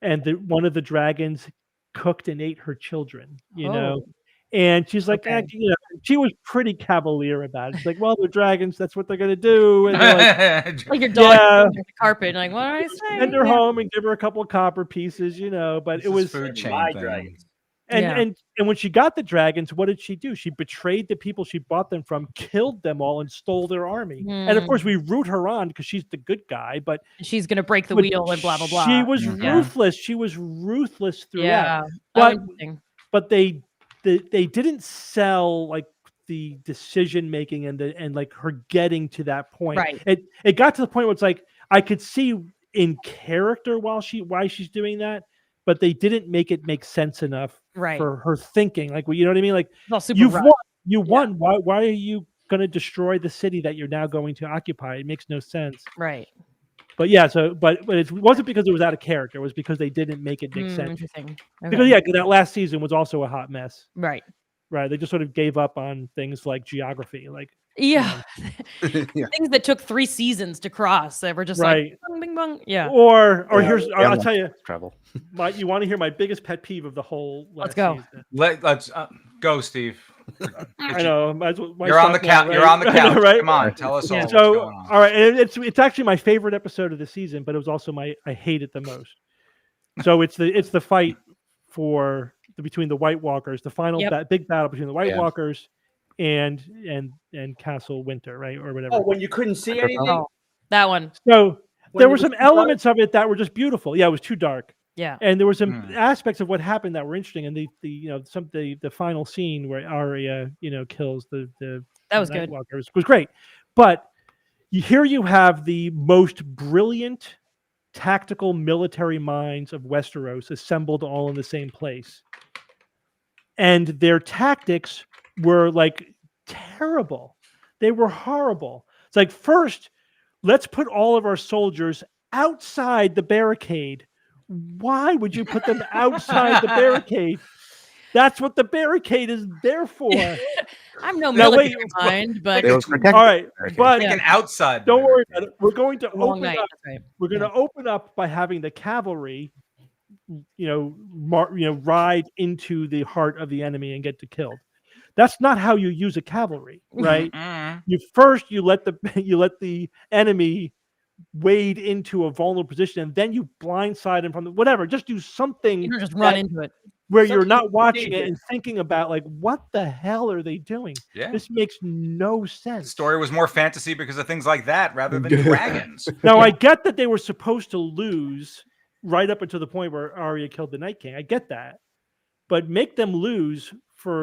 and one of the dragons cooked and ate her children, you know. Oh. And she's like, Okay. you know, she was pretty cavalier about it. She's like, well, they're dragons. That's what they're going to do. And they're like, Like your dog Yeah. on the carpet. Like, what do I say? send her Yeah. home and give her a couple of copper pieces, you know. But This it is was food chain My thing. dragons. Yeah. and when she got the dragons, what did she do? She betrayed the people she bought them from, killed them all, and stole their army. And of course, we root her on because she's the good guy. But She's gonna break the but wheel and blah blah blah. She was Yeah. ruthless. She was ruthless throughout. Yeah. But- Interesting. But they didn't sell like the decision making and like her getting to that point. Right. It got to the point where it's like I could see in character why she's doing that, but they didn't make it make sense enough Right. for her thinking. Like, you know what I mean? Like, It's all super you've rough. won. You won. Why are you going to destroy the city that you're now going to occupy? It makes no sense. Right. But yeah, so but it wasn't because it was out of character. It was because they didn't make it make sense. Interesting. Because Okay. yeah, that last season was also a hot mess. Right. Right. They just sort of gave up on things like geography. Like, Yeah. Yeah. Things that took 3 seasons to cross. They were just Right. like bung, bing, bung. Yeah. or Yeah, here's yeah, I'll no. tell you, Travel. you want to hear my biggest pet peeve of the whole last Let's go. season. Let's go, Steve. I know. might as well- might You're on the stop now, couch. You're on the right? I know, couch. right? Come on, tell us all Yeah. what's So going on. all right, and it's actually my favorite episode of the season, but it was also I hate it the most. So it's the fight between the White Walkers, the final Yep. big battle between the White Yeah. Walkers and Castle Winter, right, or whatever. Oh, when you couldn't see anything? Oh, that one. So When there it were was some too dark? elements of it that were just beautiful. Yeah, it was too dark. Yeah. And there were some Hmm. aspects of what happened that were interesting, and the final scene where Arya kills the That was Night good. Walkers was great. But here you have the most brilliant tactical military minds of Westeros assembled all in the same place, and their tactics were like terrible. They were horrible. It's like, first, let's put all of our soldiers outside the barricade. Why would you put them outside the barricade? That's what the barricade is there for. I'm no Now, military wait. mind, but It was protected. All right, barricade. but Like an outside. don't worry barricade. about it. We're going to long open night. up. That's right. We're going to open up by having the cavalry, ride into the heart of the enemy and get killed. That's not how you use a cavalry, right? Mm. You let the enemy wade into a vulnerable position, and then you blindside them from whatever. Just do something You don't just run that- into it. where you're something not watching it strategic. and thinking about like, what the hell are they doing? Yeah. This makes no The sense. story was more fantasy because of things like that rather than dragons. Now I get that they were supposed to lose right up until the point where Arya killed the Night King. I get that, but make them lose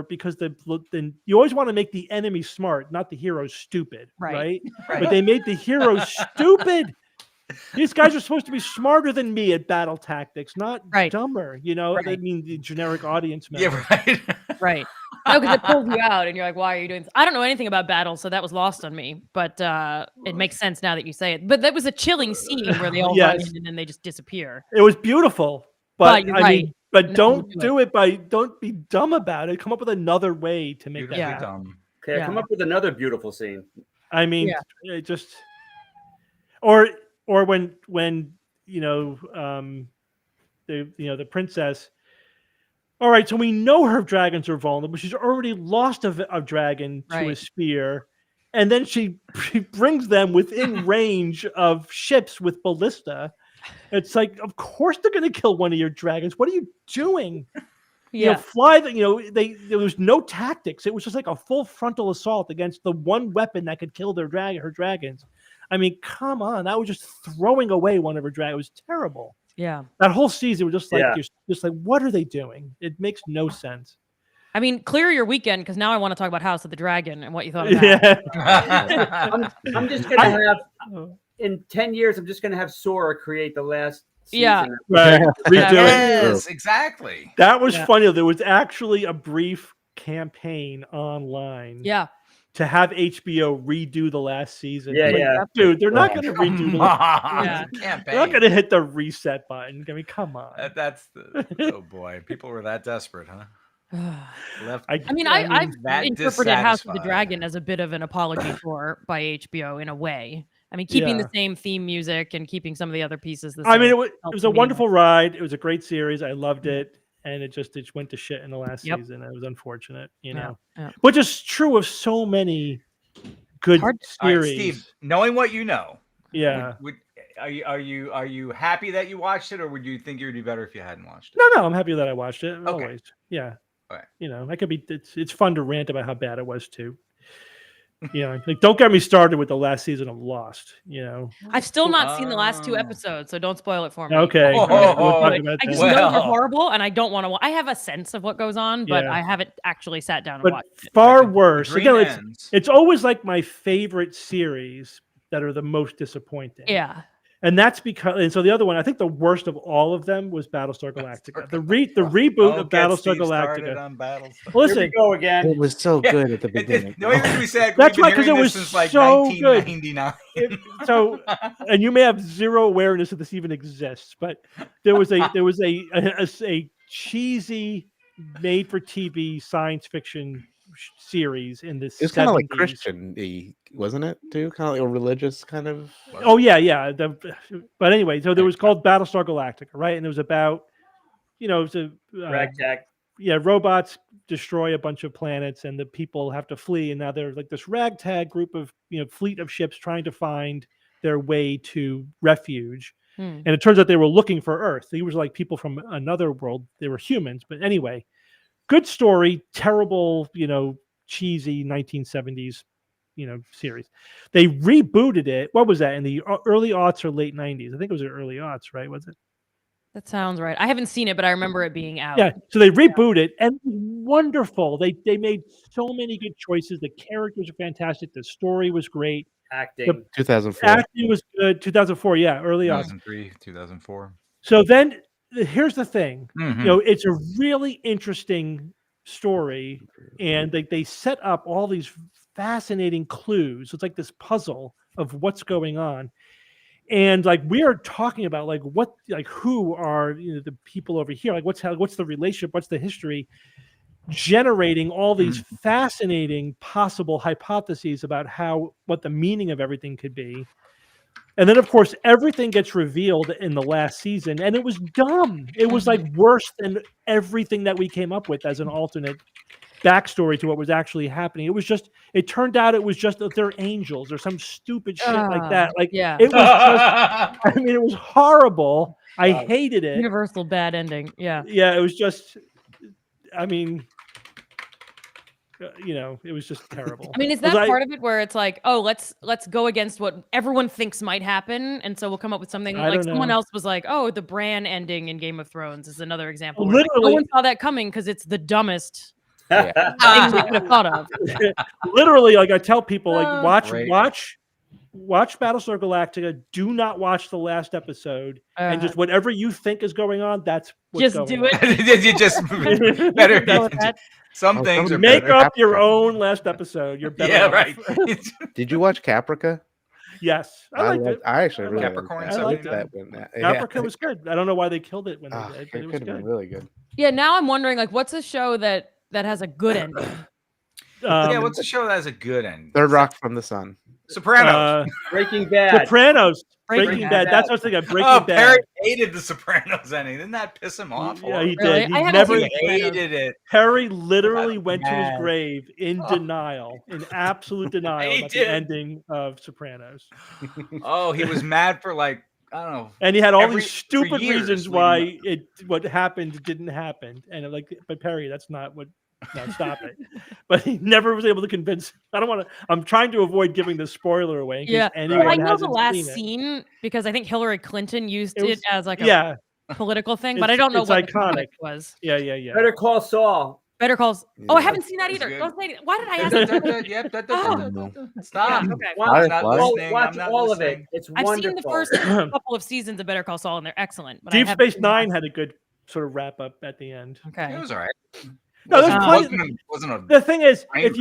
because then you always want to make the enemy smart, not the hero stupid, right? Right. But they made the hero stupid. These guys are supposed to be smarter than me at battle tactics, not dumber. You know, I mean the generic audience member. Yeah, right. Right. No, because it pulls you out, and you're like, "Why are you doing this?" I don't know anything about battle, so that was lost on me. But it makes sense now that you say it. But that was a chilling scene where they all run in and then they just disappear. It was beautiful, but you're I mean, but No, don't do do it by don't be dumb about it. Come up with another way to make that Beautifully happen. dumb. Okay, come up with another beautiful scene. I mean, it just or when the princess. All right, so we know her dragons are vulnerable. She's already lost a dragon to a spear, and then she brings them within range of ships with ballista. It's like, of course they're going to kill one of your dragons. What are you doing? Yeah. There was no tactics. It was just like a full frontal assault against the one weapon that could kill her dragons. I mean, come on, that was just throwing away one of her dragons. It was terrible. Yeah. That whole season was just like you're just like, what are they doing? It makes no sense. I mean, clear your weekend, because now I want to talk about House of the Dragon and what you thought about it. Yeah. I'm just gonna have in 10 years. I'm just gonna have Sora create the last season. Yeah, right. Redo it. Yes, exactly. That was funny. There was actually a brief campaign online. Yeah. To have HBO redo the last season. Yeah, like, dude, they're not going to redo the campaign. They're not going to hit the reset button. I mean, come on. Oh boy, people were that desperate, huh? I interpreted House of the Dragon as a bit of an apology tour by HBO in a way. I mean, keeping the same theme music and keeping some of the other pieces the same. I mean, it was a wonderful ride. It was a great series. I loved it. And it just went to shit in the last season. It was unfortunate, which is true of so many good series. All right, Steve, knowing what you know, are you happy that you watched it, or would you think it would be better if you hadn't watched it? No, I'm happy that I watched it. Okay. Always, yeah. All right. I could be. It's fun to rant about how bad it was too. Like don't get me started with the last season of Lost. I've still not seen the last 2 episodes, so don't spoil it for me. Okay. I just know they're horrible, and I don't want to. I have a sense of what goes on, but I haven't actually sat down and watched it. Far worse. Again, it's always like my favorite series that are the most disappointing. Yeah. And that's because, and so the other one, I think the worst of all of them was Battlestar Galactica. The reboot of Battlestar Galactica. Listen, here we go again. It was so good at the beginning. No, we said that's why, because it was since like so 1999. Good. And you may have zero awareness that this even exists, but there was a cheesy made-for-TV science fiction series in this. It's kind of like Christian-y, wasn't it? Too kind of like a religious kind of. Oh yeah. But anyway, so there was called Battlestar Galactica, right? And it was about, it was a ragtag. Yeah, robots destroy a bunch of planets, and the people have to flee. And now they're like this ragtag group of fleet of ships trying to find their way to refuge. And it turns out they were looking for Earth. They were like people from another world. They were humans, but anyway. Good story, terrible, cheesy 1970s, series. They rebooted it. What was that, in the early aughts or late 90s? I think it was the early aughts, right? Was it? That sounds right. I haven't seen it, but I remember it being out. Yeah, so they rebooted it, and it was wonderful. They made so many good choices. The characters are fantastic. The story was great. Acting. 2004. Acting was good. 2004, yeah, early aughts. 2003, 2004. So then, here's the thing. It's a really interesting story, and they set up all these fascinating clues. It's like this puzzle of what's going on, and like we are talking about like what, like who are the people over here, like what's the relationship, what's the history, generating all these fascinating possible hypotheses about what the meaning of everything could be. And then, of course, everything gets revealed in the last season, and it was dumb. It was like worse than everything that we came up with as an alternate backstory to what was actually happening. It turned out it was just that they're angels or some stupid shit like that. Like, it was just, I mean, it was horrible. I hated it. Universal bad ending. Yeah. Yeah, it was just, I mean, it was just terrible. I mean, is that part of it where it's like, oh, let's go against what everyone thinks might happen, and so we'll come up with something like someone else was like, oh, the Bran ending in Game of Thrones is another example. Where no one saw that coming because it's the dumbest thing they could have thought of. Literally, like I tell people, like watch Battlestar Galactica. Do not watch the last episode, and just whatever you think is going on, that's what's just going do on. it. You just better. Some things are make better. up your own last episode. You're better. Yeah, off. right. Did you watch Caprica? Yes, I liked it. I actually really Capricorn. liked that. Caprica was good. I don't know why they killed it when they did, but it was good. Really good. Yeah, now I'm wondering, like, what's a show that has a good ending? What's a show that has a good ending? Third Rock from the Sun. Sopranos. Breaking Bad. Sopranos. Breaking Bad. That's what I was thinking. Breaking Bad. Perry hated the Sopranos ending. Didn't that piss him off? Yeah, he Really? did. He I haven't never seen hated it. Perry literally went to his grave in denial, in absolute denial about the ending of Sopranos. Oh, he was mad for like, I don't know. And he had all these stupid years reasons why what happened didn't happen. And but Perry, that's not what. No, stop it. But he never was able to convince. I don't want to. I'm trying to avoid giving the spoiler away. In case anyone I know the hasn't last seen it. scene because I think Hillary Clinton used it as like a political thing, but I don't know what iconic. The was. Yeah. Better Call Saul. Better Calls. Yeah. Oh, I haven't seen that either. Don't say. Why did I ask that? Stop. Okay. Watch all of it. It's wonderful. I've seen the first couple of seasons of Better Call Saul, and they're excellent. But Deep Space Nine had a good sort of wrap up at the end. Okay. It was all right. No, there's plenty. The thing is, it's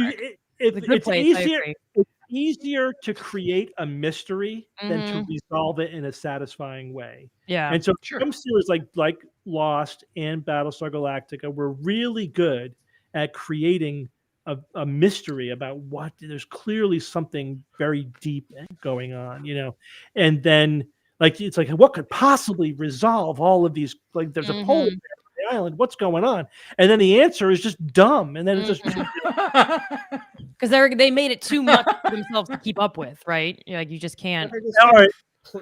easier to create a mystery than to resolve it in a satisfying way. Yeah. And so some series like Lost and Battlestar Galactica were really good at creating a mystery about what there's clearly something very deep going on, and then it's like what could possibly resolve all of these, like there's a polar island, what's going on, and then the answer is just dumb, and then it's just because they made it too much for themselves to keep up with, right? Like you just can't. All right.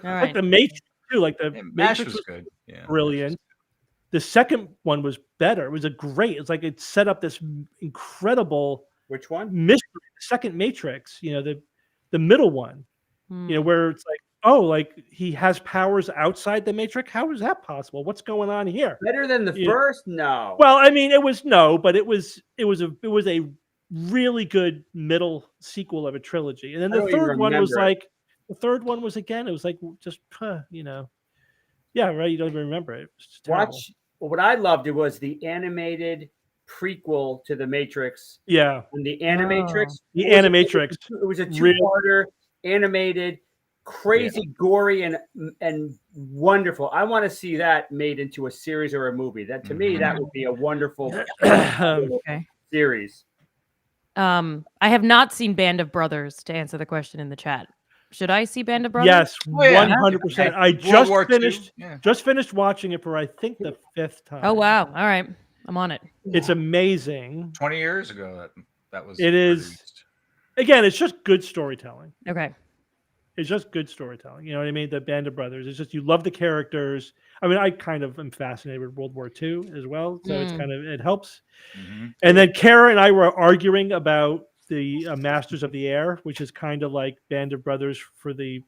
Like the Matrix too, like the MASH Matrix was good, brilliant. The second one was better. It was it's like it set up this incredible mystery. The second Matrix, the middle one, where it's like, oh, like he has powers outside the Matrix. How is that possible? What's going on here? Better than the first? No. Well, I mean, it was a really good middle sequel of a trilogy, and then the third one was like again. It was like just yeah, right. You don't even remember it. What I loved, it was the animated prequel to the Matrix. Yeah, and the Animatrix. The Animatrix. It was a two-parter, animated, crazy, gory, and wonderful. I want to see that made into a series or a movie. That to me, that would be a wonderful series. I have not seen Band of Brothers, to answer the question in the chat. Should I see Band of Brothers? Yes, 100%. I just finished watching it for I think the 5th time. Oh wow! All right, I'm on it. It's amazing. 20 years ago that was. It is. Again, it's just good storytelling. Okay. It's just good storytelling. You know what I mean? The Band of Brothers. It's just you love the characters. I mean, I kind of am fascinated with World War II as well, so it helps. And then Kara and I were arguing about the Masters of the Air, which is kind of like Band of Brothers for the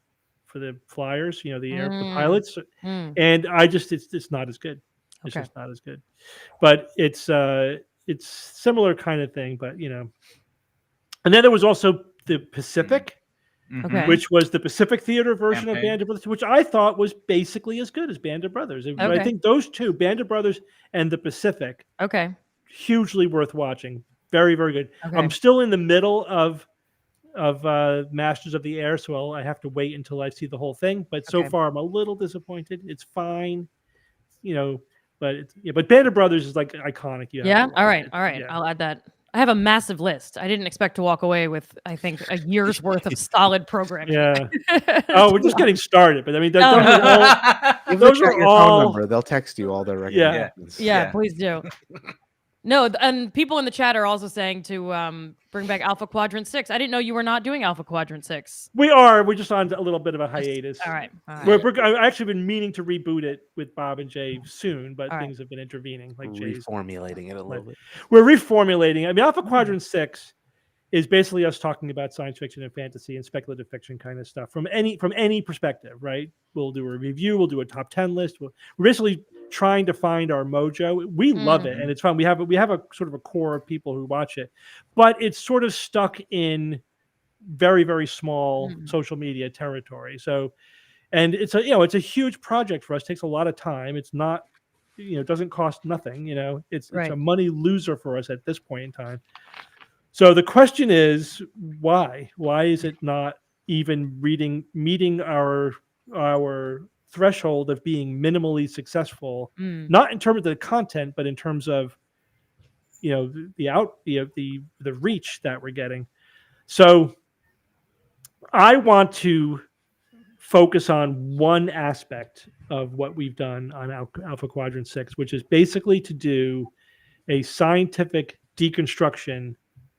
flyers, the the pilots. And it's not as good. It's just not as good. But it's similar kind of thing. But And then there was also the Pacific. Which was the Pacific Theater version of Band of Brothers, which I thought was basically as good as Band of Brothers. I think those two, Band of Brothers and the Pacific, hugely worth watching. Very, very good. I'm still in the middle of Masters of the Air, so I have to wait until I see the whole thing. But so far, I'm a little disappointed. It's fine, but Band of Brothers is like iconic. All right. Yeah. I'll add that. I have a massive list. I didn't expect to walk away with, I think, a year's worth of solid programming. Yeah. Oh, we're just getting started. But I mean, those are all. Phone number. They'll text you all their recommendations. Yeah, please do. No, and people in the chat are also saying to bring back Alpha Quadrant 6. I didn't know you were not doing Alpha Quadrant 6. We are. We're just on a little bit of a hiatus. All right. All right. I've actually been meaning to reboot it with Bob and Jay soon, but All right. things have been intervening. Like Jay's, Reformulating it a little bit. we're reformulating. I mean, Alpha Quadrant 6 is basically us talking about science fiction and fantasy and speculative fiction kind of stuff from any perspective, right? We'll do a review. We'll do a top 10 list. We're basically trying to find our mojo. We love it, and it's fun. We have a sort of a core of people who watch it, but it's sort of stuck in very, very small social media territory. So, and it's a huge project for us. It takes a lot of time. It's not, it doesn't cost nothing. It's a money loser for us at this point in time. So the question is, why? Why is it not even meeting our threshold of being minimally successful? Not in terms of the content, but in terms of the reach that we're getting. So I want to focus on one aspect of what we've done on Alpha Quadrant 6, which is basically to do a scientific deconstruction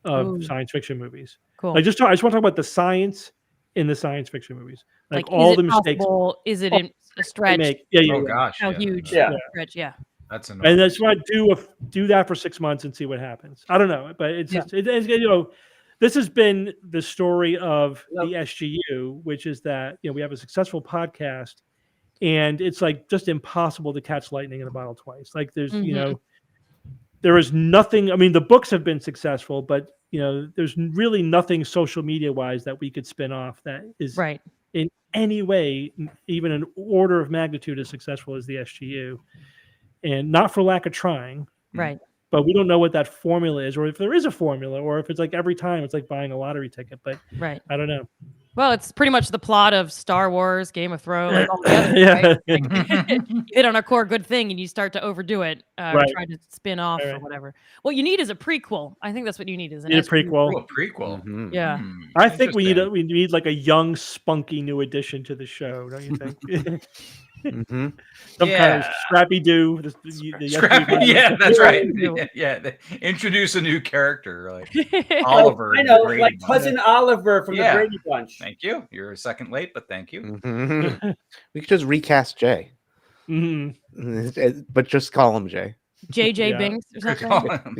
of science fiction movies. Cool. I just want to talk about the science in the science fiction movies, like all is the it mistakes. possible? Is it a stretch? Oh gosh. How huge? Yeah. Stretch? Yeah. That's enormous. And I just want to do that for 6 months and see what happens. I don't know, but it's just this has been the story of the SGU, which is that we have a successful podcast, and it's like just impossible to catch lightning in a bottle twice. Like there's there is nothing. I mean, the books have been successful, but there's really nothing social media wise that we could spin off that is in any way even an order of magnitude as successful as the SGU, and not for lack of trying. Right. But we don't know what that formula is, or if there is a formula, or if it's like every time it's like buying a lottery ticket. But I don't know. Well, it's pretty much the plot of Star Wars, Game of Thrones, like all the others, right? Like, you hit on a core good thing and you start to overdo it, or try to spin off or whatever. What you need is a prequel. I think that's what you need. Is a prequel. Oh, prequel. Mm-hmm. Yeah. I think we need like a young, spunky new addition to the show. Don't you think? Some kind of Scrappy Doo. Scrappy, yeah, that's right. Yeah, introduce a new character like Oliver. I know, like cousin Oliver from the Brady Bunch. Thank you. You're a second late, but thank you. We could just recast Jay, but just call him Jay. JJ Binks or something.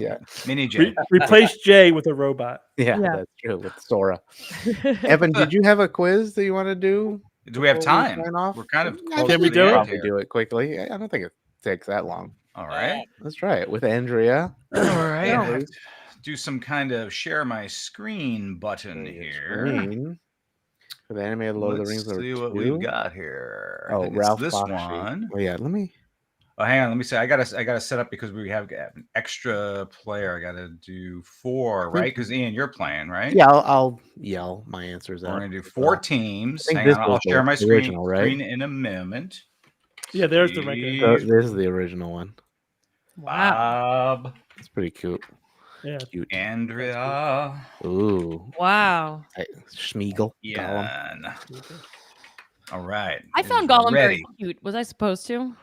Mini Jay. Replace Jay with a robot. Yeah, that's true. With Sora. Evan, did you have a quiz that you want to do? Do we have time? We're kind of close. Can we do it? Do it quickly. I don't think it takes that long. All right. Let's try it with Andrea. All right. I have to do some kind of share my screen button here. For the animated Lord of the Rings. Let's see what we've got here. Oh, Ralph this Bakshi. one. Oh yeah, let me. Oh, hang on. Let me say. I gotta set up because we have an extra player. I gotta do 4, right? Because Ian, you're playing, right? Yeah, I'll yell my answers out. We're gonna do 4 teams. Hang on. I'll share my original, screen in a moment. Yeah, there's the record. This is the original one. Wow. Bob. It's pretty cute. Yeah. Cute. Andrea. Ooh. Wow. Schmeagol. Yeah. All right. I found Gollum very cute. Was I supposed to?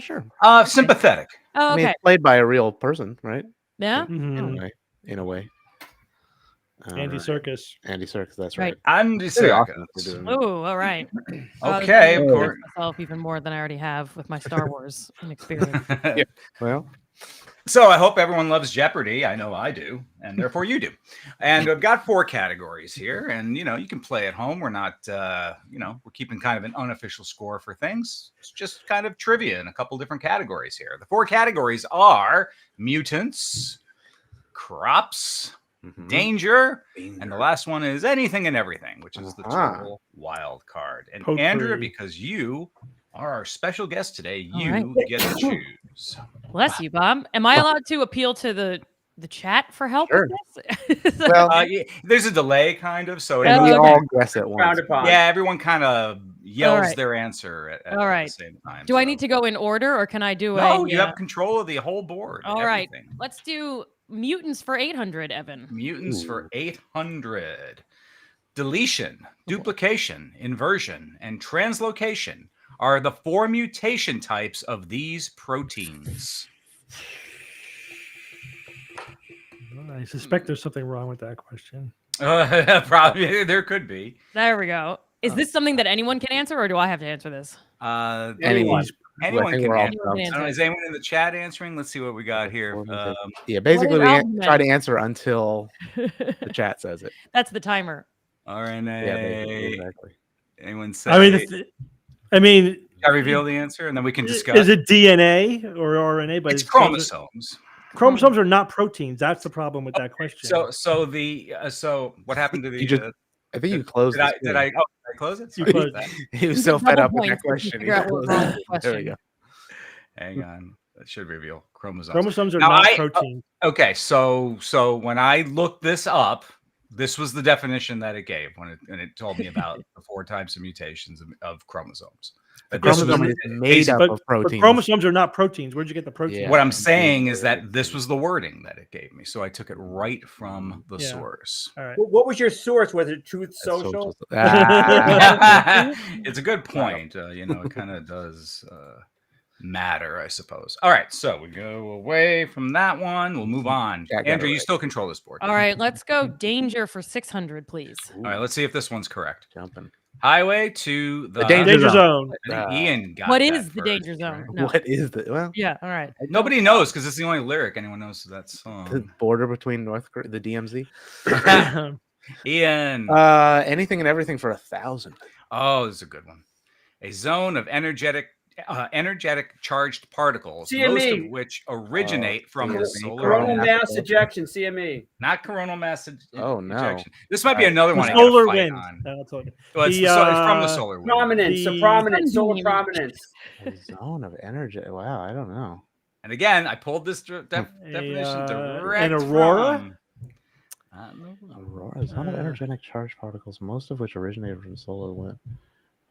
Sure. Sympathetic. Oh, okay. I mean, it's played by a real person, right? Yeah. In a way. Andy Serkis. Andy Serkis, that's right. Andy Serkis. Oh, all right. Okay, of course. Myself even more than I already have with my Star Wars experience. Yeah. Well. So I hope everyone loves Jeopardy. I know I do, and therefore you do. And I've got 4 categories here, and you can play at home. We're not, we're keeping kind of an unofficial score for things. It's just kind of trivia in a couple different categories here. The 4 categories are mutants, crops, danger, and the last one is anything and everything, which is the total wild card. And Andrea, because you are our special guest today, you get to choose. Bless you, Bob. Am I allowed to appeal to the chat for help Sure. with this? Well, there's a delay, kind of, so we all guess at once. Yeah, everyone kind of yells their answer at the same time. Do I need to go in order, or can I do you have control of the whole board. All right, let's do mutants for 800, Evan. Mutants for 800. Deletion, duplication, inversion, and translocation are the 4 mutation types of these proteins. I suspect there's something wrong with that question. Probably there could be. There we go. Is this something that anyone can answer, or do I have to answer this? Anyone. Anyone think can we're all answer. Anyone can I don't know, answer. is anyone in the chat answering? Let's see what we got here. Yeah, basically we albumin? try to answer until the chat says it. That's the timer. RNA. Yeah, exactly. Anyone say? I mean, I reveal the answer, and then we can discuss. Is it DNA or RNA? But It's chromosomes. Chromosomes are not proteins. That's the problem with that question. So what happened to the? I think you closed. Did I close it? You Sorry closed about that. He was You so get fed double up with that points if you question. figure out what's wrong with the There we question. go. Hang on. That should reveal chromosomes. Chromosomes are Now, not proteins. Okay, so when I looked this up, this was the definition that it gave when it told me about the 4 types of mutations of chromosomes. The But this chromosome was is made up But, of but proteins. chromosomes are not proteins. Where'd you get the protein? Yeah. what I'm saying is that this was the wording that it gave me, so I took it right from the Yeah. source. All right. What was your source? Was it Truth That's Social? It's a good point. It kind of does matter, I suppose. All right, so we go away from that one. We'll move on. Yeah, I got it Andrew, you right. still control this board. All right, let's go danger for 600, please. All right, let's see if this one's correct. Jumping. Highway to the Danger zone. I think Ian got What that is the first, danger zone? right? No. What is the well? Yeah, all right. Nobody knows because it's the only lyric anyone knows to that The song. border between North Korea, the DMZ. Ian. Anything and everything for 1,000. Oh, this is a good one. A zone of energetic charged particles, most CME. of which originate from the CME. solar Coronal wind. mass ejection, CME. Not coronal mass Oh, no. ejection. This might be another one. I Solar gotta fight wind. on. That's what- Well, it's, The, it's from the solar wind. Prominence, The- prominence, solar Sunbeam. prominence. A zone of energy. Wow, I don't know. And again, I pulled this definition direct an aurora? from. I don't know. Aurora, a zone of energetic charged particles, most of which originated from solar wind.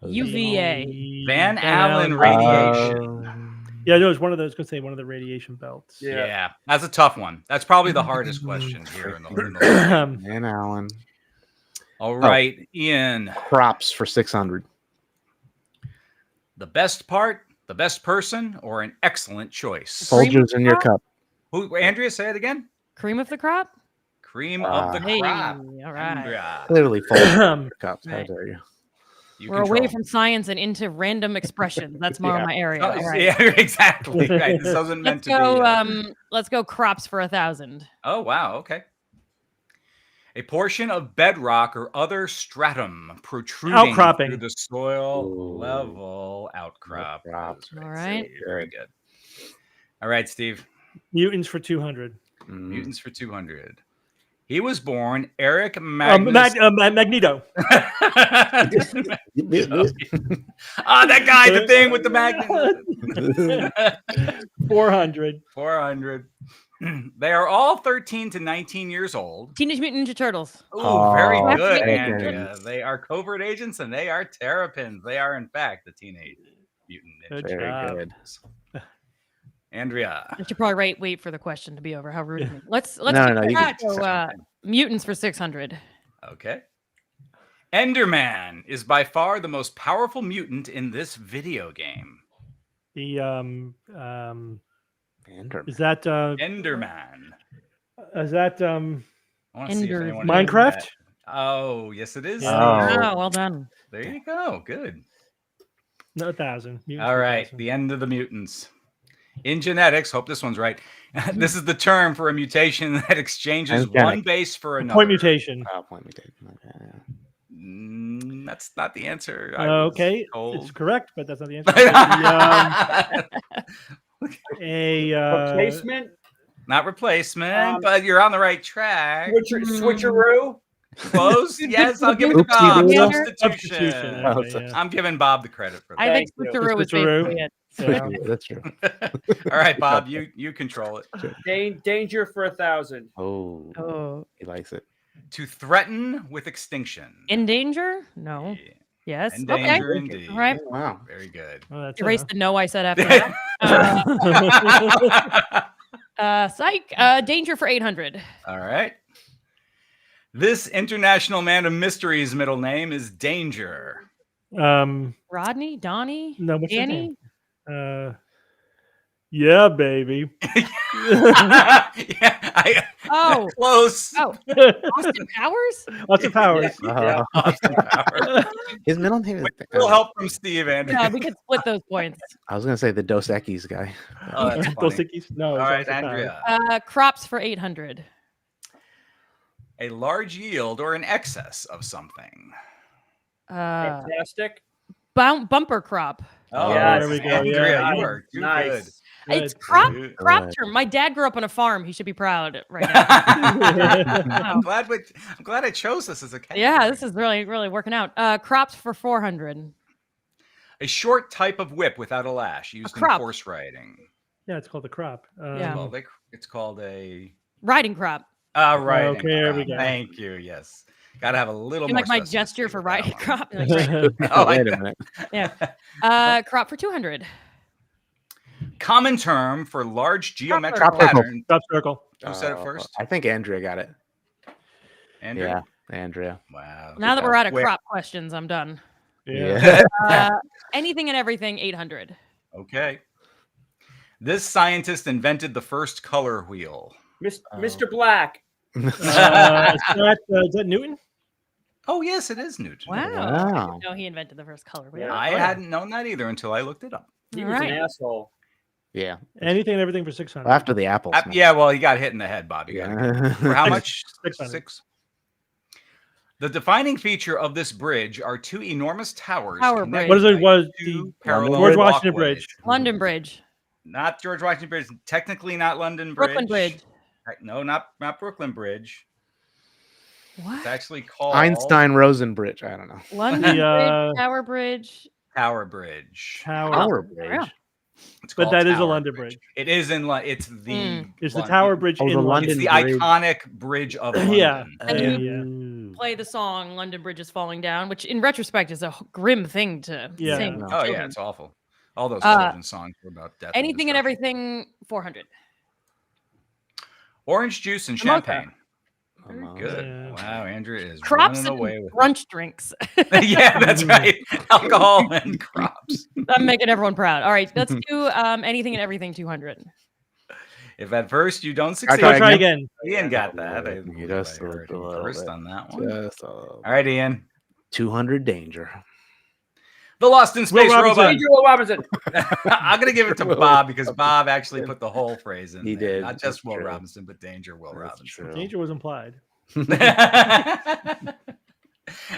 UVA. Van Allen radiation. Yeah, no, it's one of those. Could say one of the radiation belts. Yeah, that's a tough one. That's probably the hardest question here in the Van Allen. All right, Ian. Props for 600. The best part, the best person, or an excellent choice? Folgers in your cup. Who? Andrea, say it again. Cream of the crop? Cream of the Hey, crop. all right. Andrea, Clearly Folgers in your cups. How Right. dare you? you We're control. away from science and into random expressions. That's more Yeah. my area. Oh, All right. yeah, exactly. Right. This wasn't meant Let's to go. be. Let's go. Crops for 1,000. Oh, wow. Okay. A portion of bedrock or other stratum protruding Outcropping. through the soil Ooh. level outcrop. Outcrop. That's All right. Very good. All right, Steve. Mutants for 200. Mutants for 200. He was born Eric Magnus. Magneto. That guy, the thing with the magnet. 400. 400. They are all 13 to 19 years old. Teenage Mutant Ninja Turtles. Oh, very Oh, good, thank Andrea. you. They are covert agents and they are terrapins. They are, in fact, the Teenage Mutant Ninja Good Very job. good. Andrea. I should probably wait for the question to be over. How rude of me. Let's No, you can- go, mutants for 600. Okay. Enderman is by far the most powerful mutant in this video game. The Enderman. is that Enderman. I want to see if Ender- anyone knows Minecraft? that. Oh, yes, it is. Yeah. Oh. Wow, well done. There you go. Good. No 1,000. Mutants All for right. 1,000. The end of the mutants. In genetics, hope this one's right. This is the term for a mutation that exchanges Transgenic. one base for another. Point mutation. Oh, point mutation. Okay, yeah. That's not the answer. I was Okay, told. it's correct, but that's not the answer. The, Replacement? Not replacement, Um, but you're on the right track. Switcheroo? Close. Yes, I'll give it to Oopsie Bob. doodle. Substitution. substitution. Oh, okay, so- yeah. I'm giving Bob the credit for that. I think Thank you. Switcheroo is Switcheroo. basically it. Yeah. That's true. All right, Bob, you control it. Danger for 1,000. Oh, Oh, he likes it. To threaten with extinction. in danger? No. Yeah. Yes. In Okay. danger indeed. All right. Wow. Very good. Oh, that's Erase it, the no I said after that. Psych. Danger for 800. All right. This international man of mystery's middle name is Danger. huh? Rodney? Donnie? No, what's his Danny? name? Yeah, baby. Oh, Close. Austin Powers. Austin Powers. Yeah. Austin Powers. His middle name is. Little help from Steve, Andrew. Yeah, we could split those points. I was gonna say the Dos Equis guy. Oh, that's Dos funny. Equis? No. All it's right, Austin Powers. Andrea. Crops for 800. A large yield or an excess of something. Fantastic. Bumper crop. Oh, Yes. there we go. Andrea, Yeah. you are too Nice. It's Good. crop good. term. My dad grew up on a farm. He should be proud right now. I'm glad I chose this as a category. Yeah, this is really working out. Crops for 400. A short type of whip without a lash used in crop. horse riding. Yeah, it's called the crop. Yeah. It's called a Riding crop. riding Okay, there we crop. go. Thank you. Yes. Gotta have a little You more like my specificity gesture for with that riding one. crop? Like, right. Oh, Wait a minute. Yeah. Crop for 200. Common term for large geometric circle. pattern. Crop circle. Who said it first? I think Andrea got it. Andrew? Yeah, Andrea. Wow. Now that we're out of Quick. crop questions, I'm done. Yeah. Anything and everything 800. Okay. This scientist invented the first color wheel. Mr. Black. Is that Newton? Oh, yes, it is Newton. Wow. Wow. No, he invented the first color wheel. Yeah. I hadn't known that either until I looked it up. He All was right. an asshole. Yeah. Anything and everything for 600. After the apples. Yeah, well, he got hit in the head, Bob. You got it. For how much? 600. 6. The defining feature of this bridge are two enormous towers. Tower connected bridge. What is it? by Was two the parallel George Washington walkways. Bridge? London Bridge. Not George Washington Bridge. Technically not London Bridge. Brooklyn Bridge. No, not Brooklyn Bridge. It's What? actually called Einstein Rosen Bridge. I don't know. London The, Bridge, Tower Bridge. Tower Bridge. Tower Oh, Bridge. yeah. It's But called that is a Tower London Bridge. It is in London. It's the Is the Lon- Tower Bridge Oh, in the London? It's the Bridge. iconic bridge of London. Yeah. And you- Play the song "London Bridge is Falling Down," which, in retrospect, is a grim thing to Yeah. sing. No. to Oh yeah, children. it's awful. All those Uh, children's songs were about death. Anything and destruction. everything 400. Orange juice and Mimosa. champagne. Very Mimosa. good. Yeah. Wow, Andrew is Crops running and away with brunch drinks. it. Yeah, that's right. Alcohol and crops. I'm making everyone proud. All right, let's do anything and everything 200. If at first you don't I succeed, tried Try again. Ian got that. I You believe just I heard a him little first bit. on that one. Just All right, Ian. 200 danger. The Lost in Space Robinson. robot. Angel Robinson. I'm gonna give it to Bob because Bob actually put the whole phrase in. He there. did. Not just That's Will true. Robinson, but Danger Will That's Robinson. true. Danger was implied.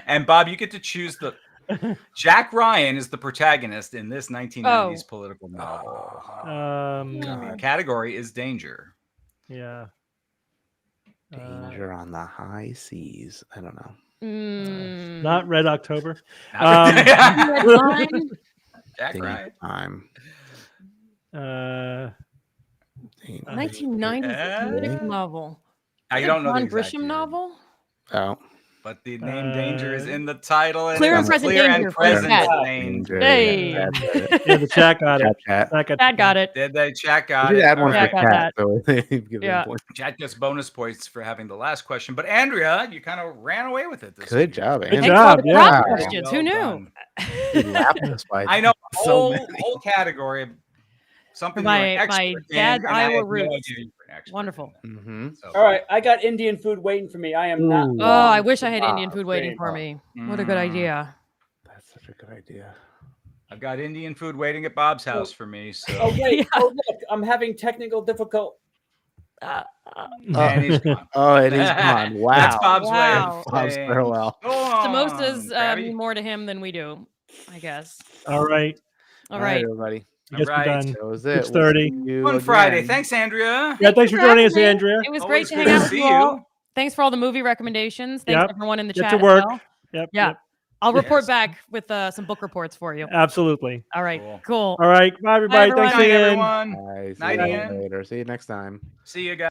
And Bob, you get to choose the. Jack Ryan is the protagonist in this 1990s political novel. The category is danger. Yeah. Danger on the high seas. I don't know. Not Red October. Jack Danger Ryan. time. Uh, Danger. 1990s political novel. I don't know the John exact Grisham year, novel. Oh. but the name Danger is in the title. Clear and it's Present Clear Danger and for the Present cat. Danger. Hey. Chat, yeah, the chat got it. chat. Dad got it. Did they? Chat We got should it. add one All for right. got cat. So give them Yeah. points. Chat gets bonus points for having the last question. But Andrea, you kind of ran away with it. This Good week. job, Good Andy. Thanks for job, all the yeah. crop questions. Well Who knew? done. You lapped us by I know so many. whole category of something For you're an my expert in, dad's and I Iowa had no roots. idea you were an expert Wonderful. in that. Mm-hmm. So, All right, I got Indian food waiting for me. I am not. Ooh. Oh, I wish I had Wow, Indian food waiting great. for me. What a good idea. That's such a good idea. I've got Indian food waiting at Bob's house for me. So Oh wait! Yeah. Oh look, I'm having technical difficult. and he's gone. Oh, and he's gone. Wow. That's Bob's way Wow. of Bob's saying, farewell. "Go on, Samosas Krabby." mean more to him than we do, I guess. All right. All right. everybody. I guess All right. we're done. That was it. 6:30. We'll see you Fun Friday. again. Thanks, Andrea. Yeah, thanks for joining us, having me. Andrea. It was Always great to good hang out to with see you all. you. Thanks for all the movie recommendations. Thanks Yep. everyone in the Get chat to as work. well. Yep. Yeah. Yep. I'll report Yes. back with some book reports for you. Absolutely. All right. Cool. Cool. All right. Bye, everybody. everyone. Thanks Good night, again. everyone. Bye. See Night, you Ian. later. See you next time. See you guys.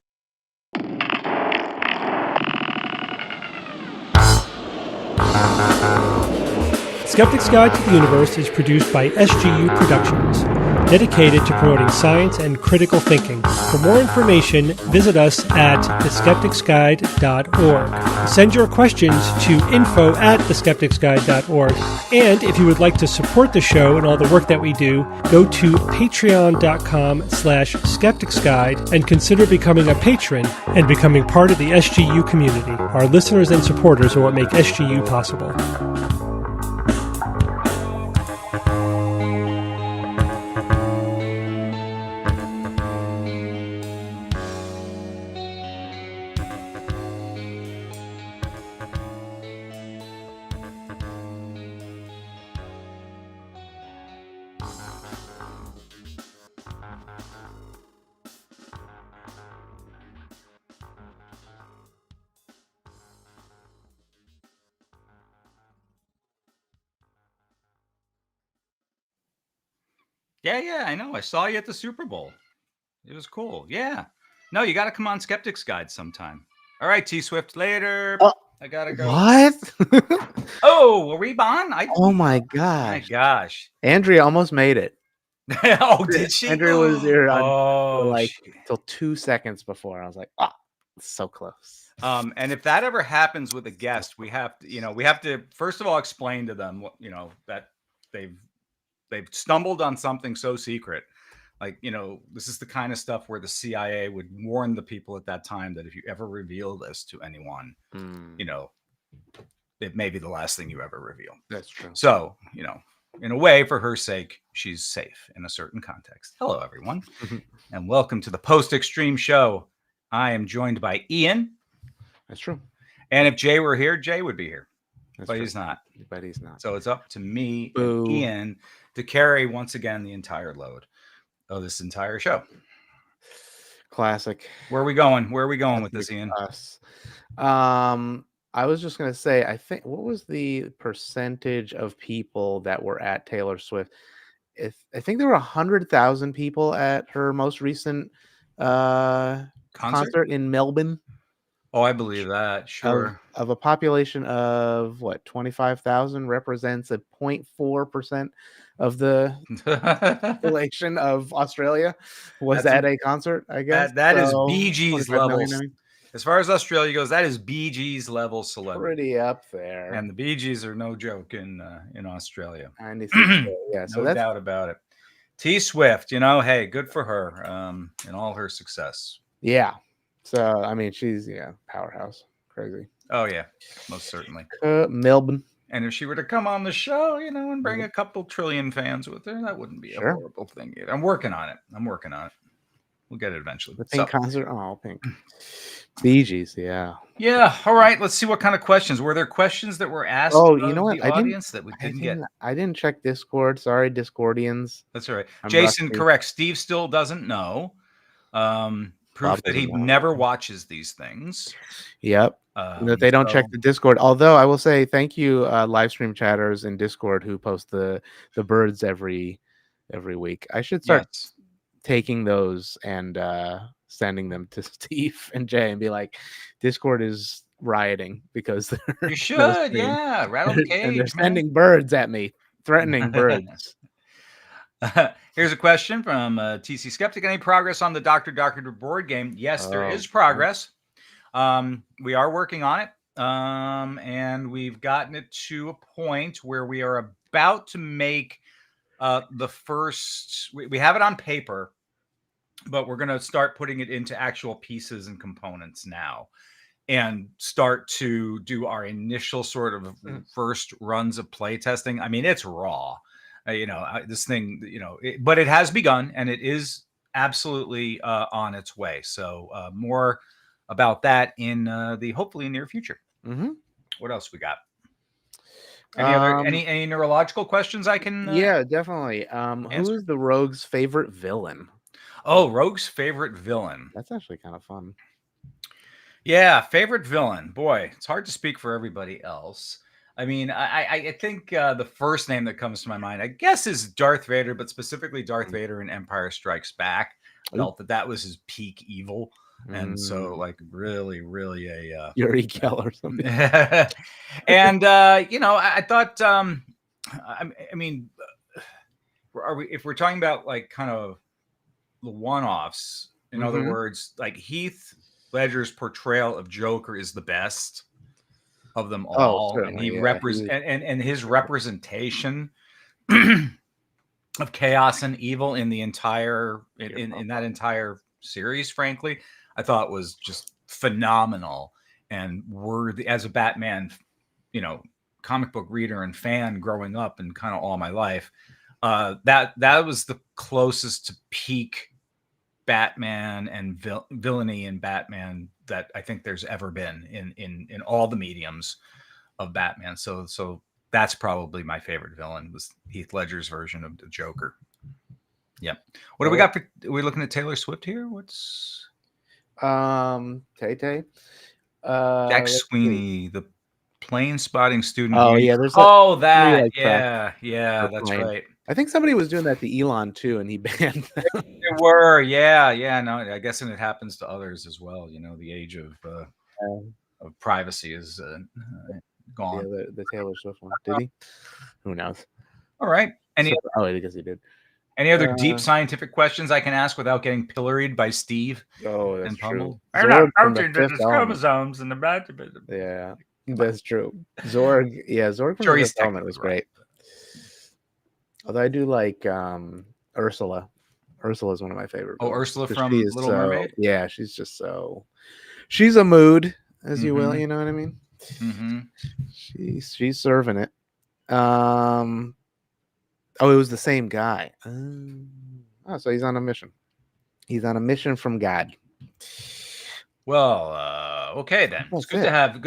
Skeptics Guide to the Universe is produced by SGU Productions. dedicated to promoting science and critical thinking. For more information, visit us at theskepticsguide.org. Send your questions to info@theskepticsguide.org. And if you would like to support the show and all the work that we do, go to patreon.com/skepticsguide and consider becoming a patron and becoming part of the SGU community. Our listeners and supporters are what make SGU possible. Yeah, I know. I saw you at the Super Bowl. It was cool. Yeah. No, you got to come on Skeptics Guide sometime. All right, T Swift, later. I gotta go. What? Oh, were we on? Oh my My gosh. gosh. Andrea almost made it. Oh, did she? Andrea was there Oh, like till 2 seconds before. I was like, so close. and if that ever happens with a guest, we have to first of all explain to them what, that they've stumbled on something so secret. Like, this is the kind of stuff where the CIA would warn the people at that time that if you ever reveal this to anyone, it may be the last thing you ever reveal. That's true. So, in a way, for her sake, she's safe in a certain context. Hello, everyone, and welcome to the Post Extreme Show. I am joined by Ian. That's true. And if Jay were here, Jay would be here. That's But true. he's not. But he's not. So it's up to me Boo. and Ian to carry once again the entire load of this entire show. Classic. Where are we going? Where are we going with this, Ian? Us. I was just gonna say, I think, what was the percentage of people that were at Taylor Swift? I think there were 100,000 people at her most recent concert in Melbourne. Oh, I believe that. Sure. Of a population of what, 25,000, represents a 0.4% of the population of Australia was at a concert, I guess. That is Bee Gees levels. I mean. As far as Australia goes, that is Bee Gees level celebrity. Pretty up there. And the Bee Gees are no joke in Australia. Yeah, so no doubt about it. T Swift, hey, good for her and all her success. Yeah. So, I mean, she's, powerhouse. Crazy. Oh, yeah, most certainly. Melbourne. And if she were to come on the show, and bring a couple trillion fans with her, that wouldn't be a horrible thing either. I'm working on it. We'll get it eventually. The Pink concert? Oh, Pink. Bee Gees, yeah. Yeah, all right. Let's see what kind of questions. Were there questions that were asked of you know what? the audience that we didn't get? I didn't check Discord. Sorry, Discordians. That's all right. I'm Jason, rusty. correct. Steve still doesn't know. Proof that he never watches these things. Yep. That they don't check the Discord. Although I will say thank you, Livestream chatters in Discord who post the birds every week. I should start taking those and sending them to Steve and Jay and be like, Discord is rioting because they're you should, rattle the cage, and they're sending birds at me, threatening birds. Here's a question from TC Skeptic. Any progress on the Dr. board game? Yes, there is progress. We are working on it, and we've gotten it to a point where we are about to make the first. We have it on paper, but we're going to start putting it into actual pieces and components now, and start to do our initial sort of first runs of play testing. I mean, it's raw. This thing, but it has begun and it is absolutely on its way. So more about that in the hopefully near future. Mm-hmm. What else we got? Any neurological questions I can? Yeah, definitely. Who is the Rogue's favorite villain? Oh, Rogue's favorite villain. That's actually kind of fun. Yeah, favorite villain. Boy, it's hard to speak for everybody else. I mean, I think the first name that comes to my mind, I guess, is Darth Vader, but specifically Darth Vader in Empire Strikes Back. Felt that was his peak evil. And so, like, really, really a Yuri Kell or something. And I thought, I mean, if we're talking about like kind of the one-offs, in other Mhm. words, like Heath Ledger's portrayal of Joker is the best of them Oh, all, and certainly, he yeah. and his representation of chaos and evil in the entire in that entire series, frankly, I thought was just phenomenal and worthy as a Batman, comic book reader and fan growing up and kind of all my life. That was the closest to peak Batman and villainy in Batman that I think there's ever been in all the mediums of Batman. So that's probably my favorite villain, was Heath Ledger's version of the Joker. Yep. What do we got for? Are we looking at Taylor Swift here? What's Tay-Tay. Jack let's see. Sweeney, the plane spotting student? Oh, yeah, there's that. like Yeah, that's plane. right. I think somebody was doing that to Elon too, and he banned them. They were, yeah. No, I guess, and it happens to others as well. The age of privacy is gone. Yeah, the Taylor Swift one. Did he? Who knows? All right. I guess he did. Any other deep scientific questions I can ask without getting pilloried by Steve? Oh, that's and true. pummeled? Zorg from the Fifth Element. chromosomes and the bad. Yeah, that's true. Zorg, Zorg from Sure, the he's Fifth Element was great. Although I do like Ursula. Ursula is one of my favorite. Oh, Ursula from Little Mermaid? Yeah, she's just she's a mood, as you will, you know what I mean? Mm-hmm. She's serving it. Oh, it was the same guy. So he's on a mission. He's on a mission from God. Well, okay then. It's good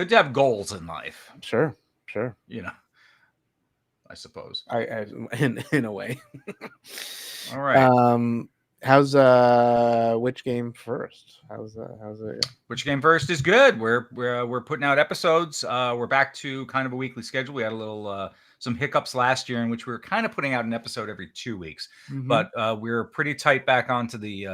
to have goals in life. Sure. I suppose. I in a way. All right. How's which game first? How's it? Which game first is good. We're putting out episodes. We're back to kind of a weekly schedule. We had a little some hiccups last year in which we were kind of putting out an episode every 2 weeks, but we're pretty tight back onto the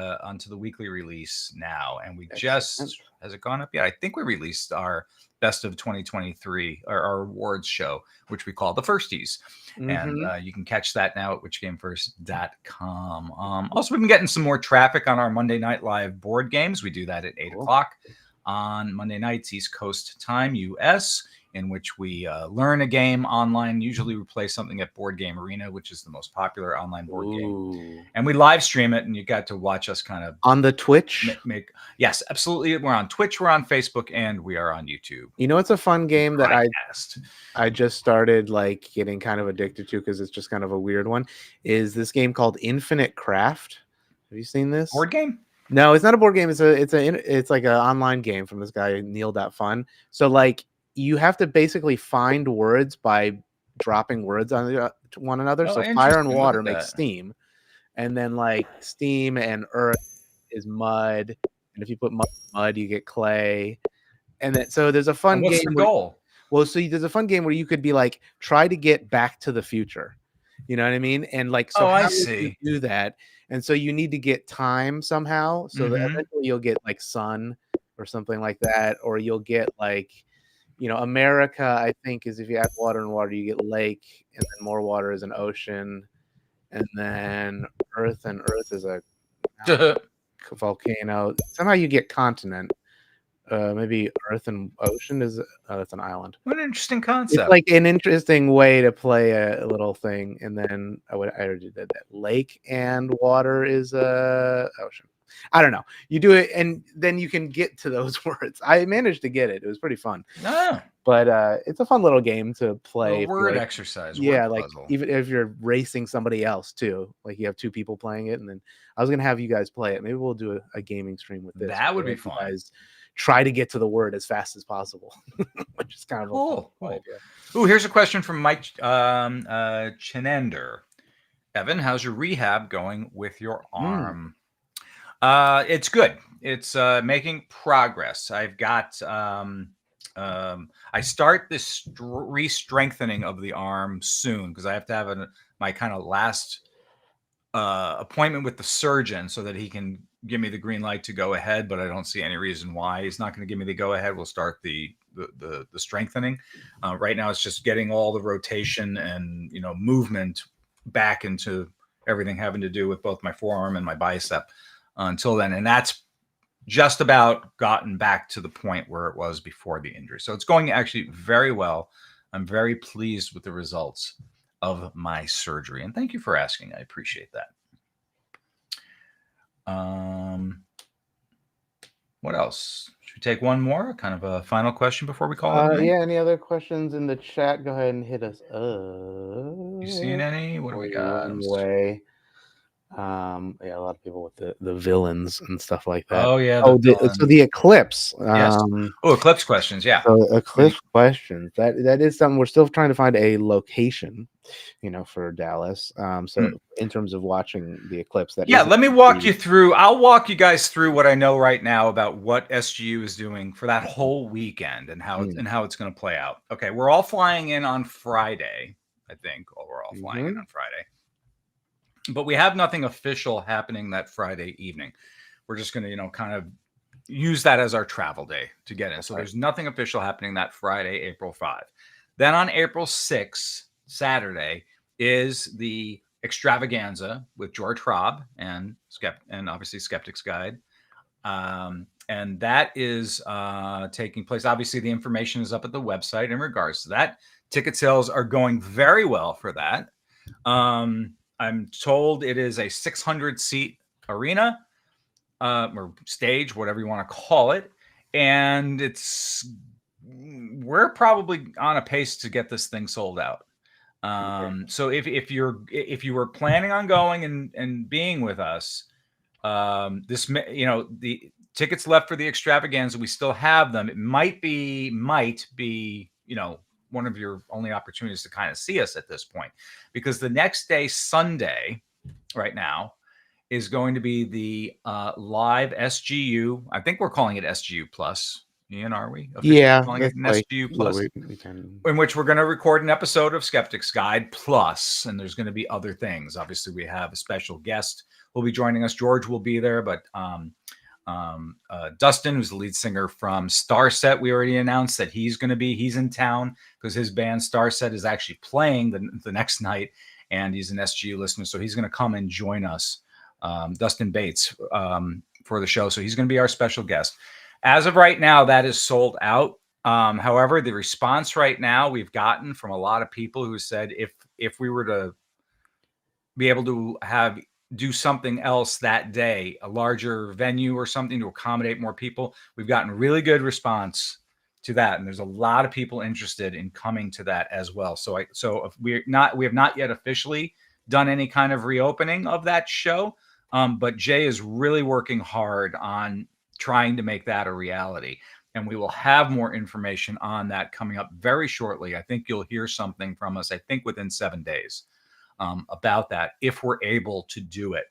weekly release now. And we just, has it gone up yet? I think we released our best of 2023, our awards show, which we call the Firsties. And you can catch that now at whichgamefirst.com. Also, we've been getting some more traffic on our Monday Night Live board games. We do that at 8 o'clock on Monday nights, East Coast time, US, in which we learn a game online. Usually we play something at Board Game Arena, which is the most popular online board game. And we live stream it, and you got to watch us kind of on the Twitch. Yes, absolutely. We're on Twitch, we're on Facebook, and we are on YouTube. You know, it's a fun game that I just started like getting kind of addicted to because it's just kind of a weird one. Is this game called Infinite Craft? Have you seen this board game? No, it's not a board game. It's like an online game from this guy Neil.fun. So like you have to basically find words by dropping words on one another. So fire and water make steam, and then like steam and earth is mud, and if you put mud, you get clay, and then so there's a fun game. What's the goal? There's a fun game where you could be like try to get back to the future. You know what I mean? And like so, I how see. do you do that? And so you need to get time somehow, so that eventually you'll get like sun or something like that, or you'll get like, America, I think, is if you add water and water, you get lake, and then more water is an ocean, and then Earth is a volcano. Somehow you get continent. Maybe Earth and ocean is that's an island. What an interesting concept! It's like an interesting way to play a little thing, and then I already did that. Lake and water is ocean. I don't know. You do it, and then you can get to those words. I managed to get it. It was pretty fun. But it's a fun little game to play. Word exercise. Yeah, word like puzzle. Even if you're racing somebody else too. Like you have two people playing it, and then I was gonna have you guys play it. Maybe we'll do a gaming stream with this. That would be fun. Guys try to get to the word as fast as possible, which is kind of cool. A fun idea. Ooh, here's a question from Mike Chenender. Evan, how's your rehab going with your arm? It's good. It's making progress. I've got I start this re-strengthening of the arm soon because I have to have my kind of last appointment with the surgeon so that he can give me the green light to go ahead, but I don't see any reason why he's not going to give me the go ahead. We'll start the strengthening. Right now it's just getting all the rotation and movement back into everything having to do with both my forearm and my bicep until then. And that's just about gotten back to the point where it was before the injury. So it's going actually very well. I'm very pleased with the results of my surgery. And thank you for asking. I appreciate that. What else? Should we take one more? Kind of a final question before we call it? Yeah, any other questions in the chat? Go ahead and hit us up. You seen any? What do we got? Away. Yeah, a lot of people with the villains and stuff like that. Oh yeah. So the eclipse. Yes. Eclipse questions. Yeah. So eclipse questions. That is something we're still trying to find a location, for Dallas. So in terms of watching the eclipse, let me walk you through. I'll walk you guys through what I know right now about what SGU is doing for that whole weekend and how it's going to play out. Okay, we're all flying in on Friday. I think we're all flying in on Friday. But we have nothing official happening that Friday evening. We're just going to, kind of use that as our travel day to get in. So there's nothing official happening that Friday, April 5. Then on April 6, Saturday, is the extravaganza with George Hrab and obviously Skeptics Guide. And that is taking place. Obviously, the information is up at the website in regards to that. Ticket sales are going very well for that. I'm told it is a 600-seat arena or stage, whatever you want to call it. And we're probably on a pace to get this thing sold out. So if you were planning on going and being with us, the tickets left for the extravaganza, we still have them. It might be, one of your only opportunities to kind of see us at this point, because the next day, Sunday, right now, is going to be the live SGU. I think we're calling it SGU Plus. Ian, are we? Yeah, calling it an SGU Plus, in which we're going to record an episode of Skeptics Guide Plus, and there's going to be other things. Obviously, we have a special guest who will be joining us. George will be there, but Dustin, who's the lead singer from Starset, we already announced that he's in town because his band Starset is actually playing the next night, and he's an SGU listener, so he's going to come and join us, Dustin Bates, for the show. So he's going to be our special guest. As of right now, that is sold out. However, the response right now we've gotten from a lot of people who said if we were to be able to do something else that day, a larger venue or something to accommodate more people, we've gotten really good response to that, and there's a lot of people interested in coming to that as well. So if we have not yet officially done any kind of reopening of that show, but Jay is really working hard on trying to make that a reality, and we will have more information on that coming up very shortly. I think you'll hear something from us, I think within 7 days, about that, if we're able to do it.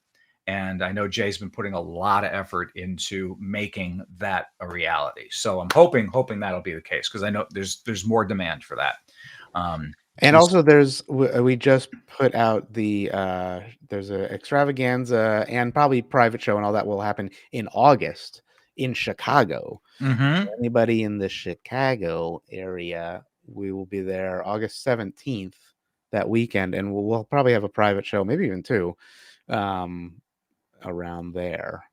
And I know Jay's been putting a lot of effort into making that a reality. So I'm hoping that'll be the case, because I know there's more demand for that. And also we just put out there's a extravaganza and probably private show and all that will happen in August in Chicago. Anybody in the Chicago area, we will be there August 17th that weekend, and we'll probably have a private show, maybe even two, around there.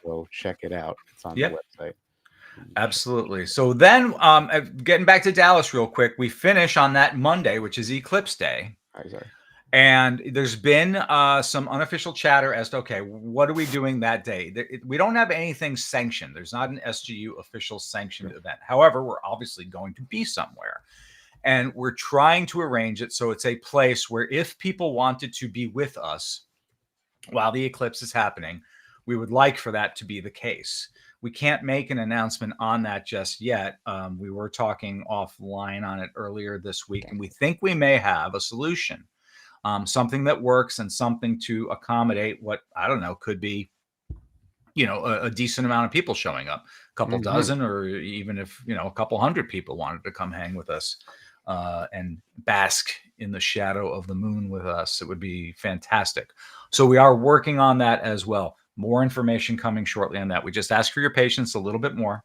So check it out. It's on the website. Absolutely. So then, getting back to Dallas real quick, we finish on that Monday, which is Eclipse Day. And there's been some unofficial chatter as to, okay, what are we doing that day? We don't have anything sanctioned. There's not an SGU official sanctioned event. However, we're obviously going to be somewhere. And we're trying to arrange it so it's a place where if people wanted to be with us while the eclipse is happening, we would like for that to be the case. We can't make an announcement on that just yet. We were talking offline on it earlier this week, and we think we may have a solution, something that works and something to accommodate what, I don't know, could be, a decent amount of people showing up, a couple dozen, or even if, a couple hundred people wanted to come hang with us and bask in the shadow of the moon with us. It would be fantastic. So we are working on that as well. More information coming shortly on that. We just ask for your patience a little bit more,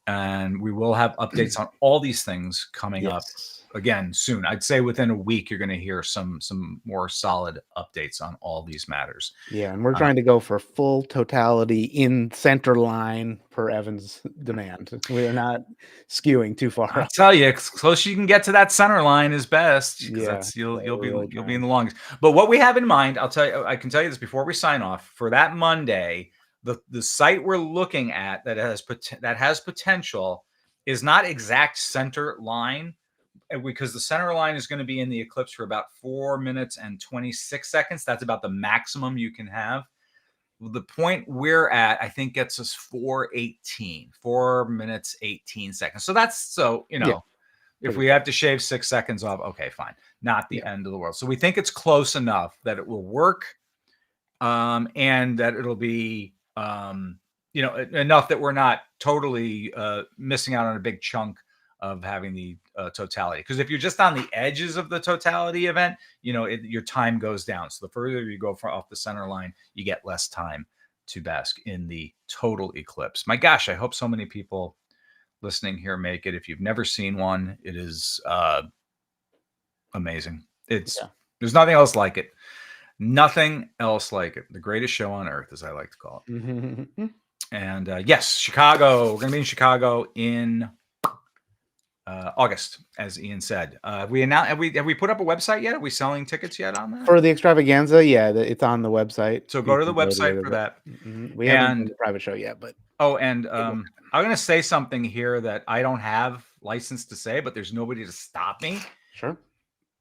and we will have updates on all these things coming up again soon. I'd say within a week you're going to hear some more solid updates on all these matters. Yeah, and we're trying to go for full totality in center line per Evan's demand. We are not skewing too far. I'll tell you, as close you can get to that center line is best. Yeah, That's you'll really be in the longest. But what we have in mind, I can tell you this before we sign off. For that Monday, the site we're looking at that has potential is not exact center line, because the center line is going to be in the eclipse for about 4 minutes and 26 seconds. That's about the maximum you can have. The point we're at, I think, gets us 4:18, 4 minutes 18 seconds. So that's if we have to shave 6 seconds off, okay, fine, not the end of the world. So we think it's close enough that it will work, and that it'll be enough that we're not totally missing out on a big chunk of having the totality. Because if you're just on the edges of the totality event, your time goes down. So the further you go off the center line, you get less time to bask in the total eclipse. My gosh, I hope so many people listening here make it. If you've never seen one, it is amazing. There's nothing else like it. Nothing else like it. The greatest show on earth, as I like to call it. And yes, Chicago. We're going to be in Chicago in August, as Ian said. Have we put up a website yet? Are we selling tickets yet on that? For the extravaganza, yeah, it's on the website. So go to the website for that. We haven't done the private show yet, but I'm going to say something here that I don't have license to say, but there's nobody to stop me. Sure.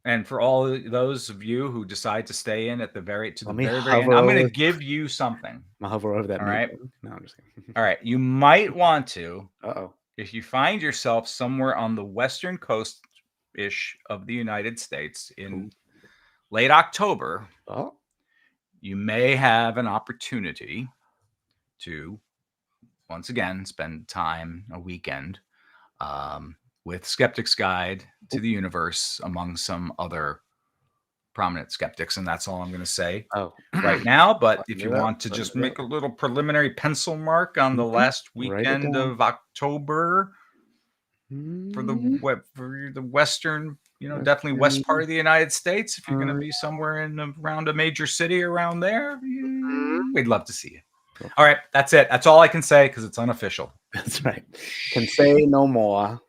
And for all those of you who decide to stay in at the very end, I'm hover going to over- give you something. I'll hover over that. All right. button. No, I'm just kidding. All right. You might want to, Uh-oh. if you find yourself somewhere on the western coast-ish of the United States in late October, Oh. you may have an opportunity to, once again, spend time, a weekend, with Skeptics Guide to the Universe, among some other prominent skeptics. And that's all I'm going to say right now. But if you want to just make a little preliminary pencil mark on the last weekend of October for the western, definitely west part of the United States, if you're going to be somewhere around a major city around there, we'd love to see you. Cool. All right, that's it. That's all I can say because it's unofficial. That's right. Can say no more.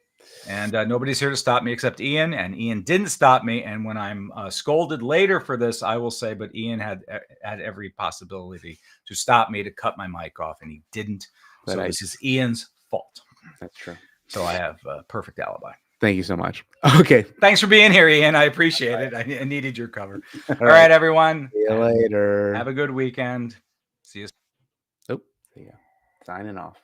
And nobody's here to stop me except Ian, and Ian didn't stop me. And when I'm scolded later for this, I will say, but Ian had every possibility to stop me, to cut my mic off, and he didn't. So this is Ian's fault. That's true. So I have a perfect alibi. Thank you so much. Okay. Thanks for being here, Ian. I appreciate it. I needed your cover. All right, everyone. See you later. Have a good weekend. See you. Oh, see ya. Signing off.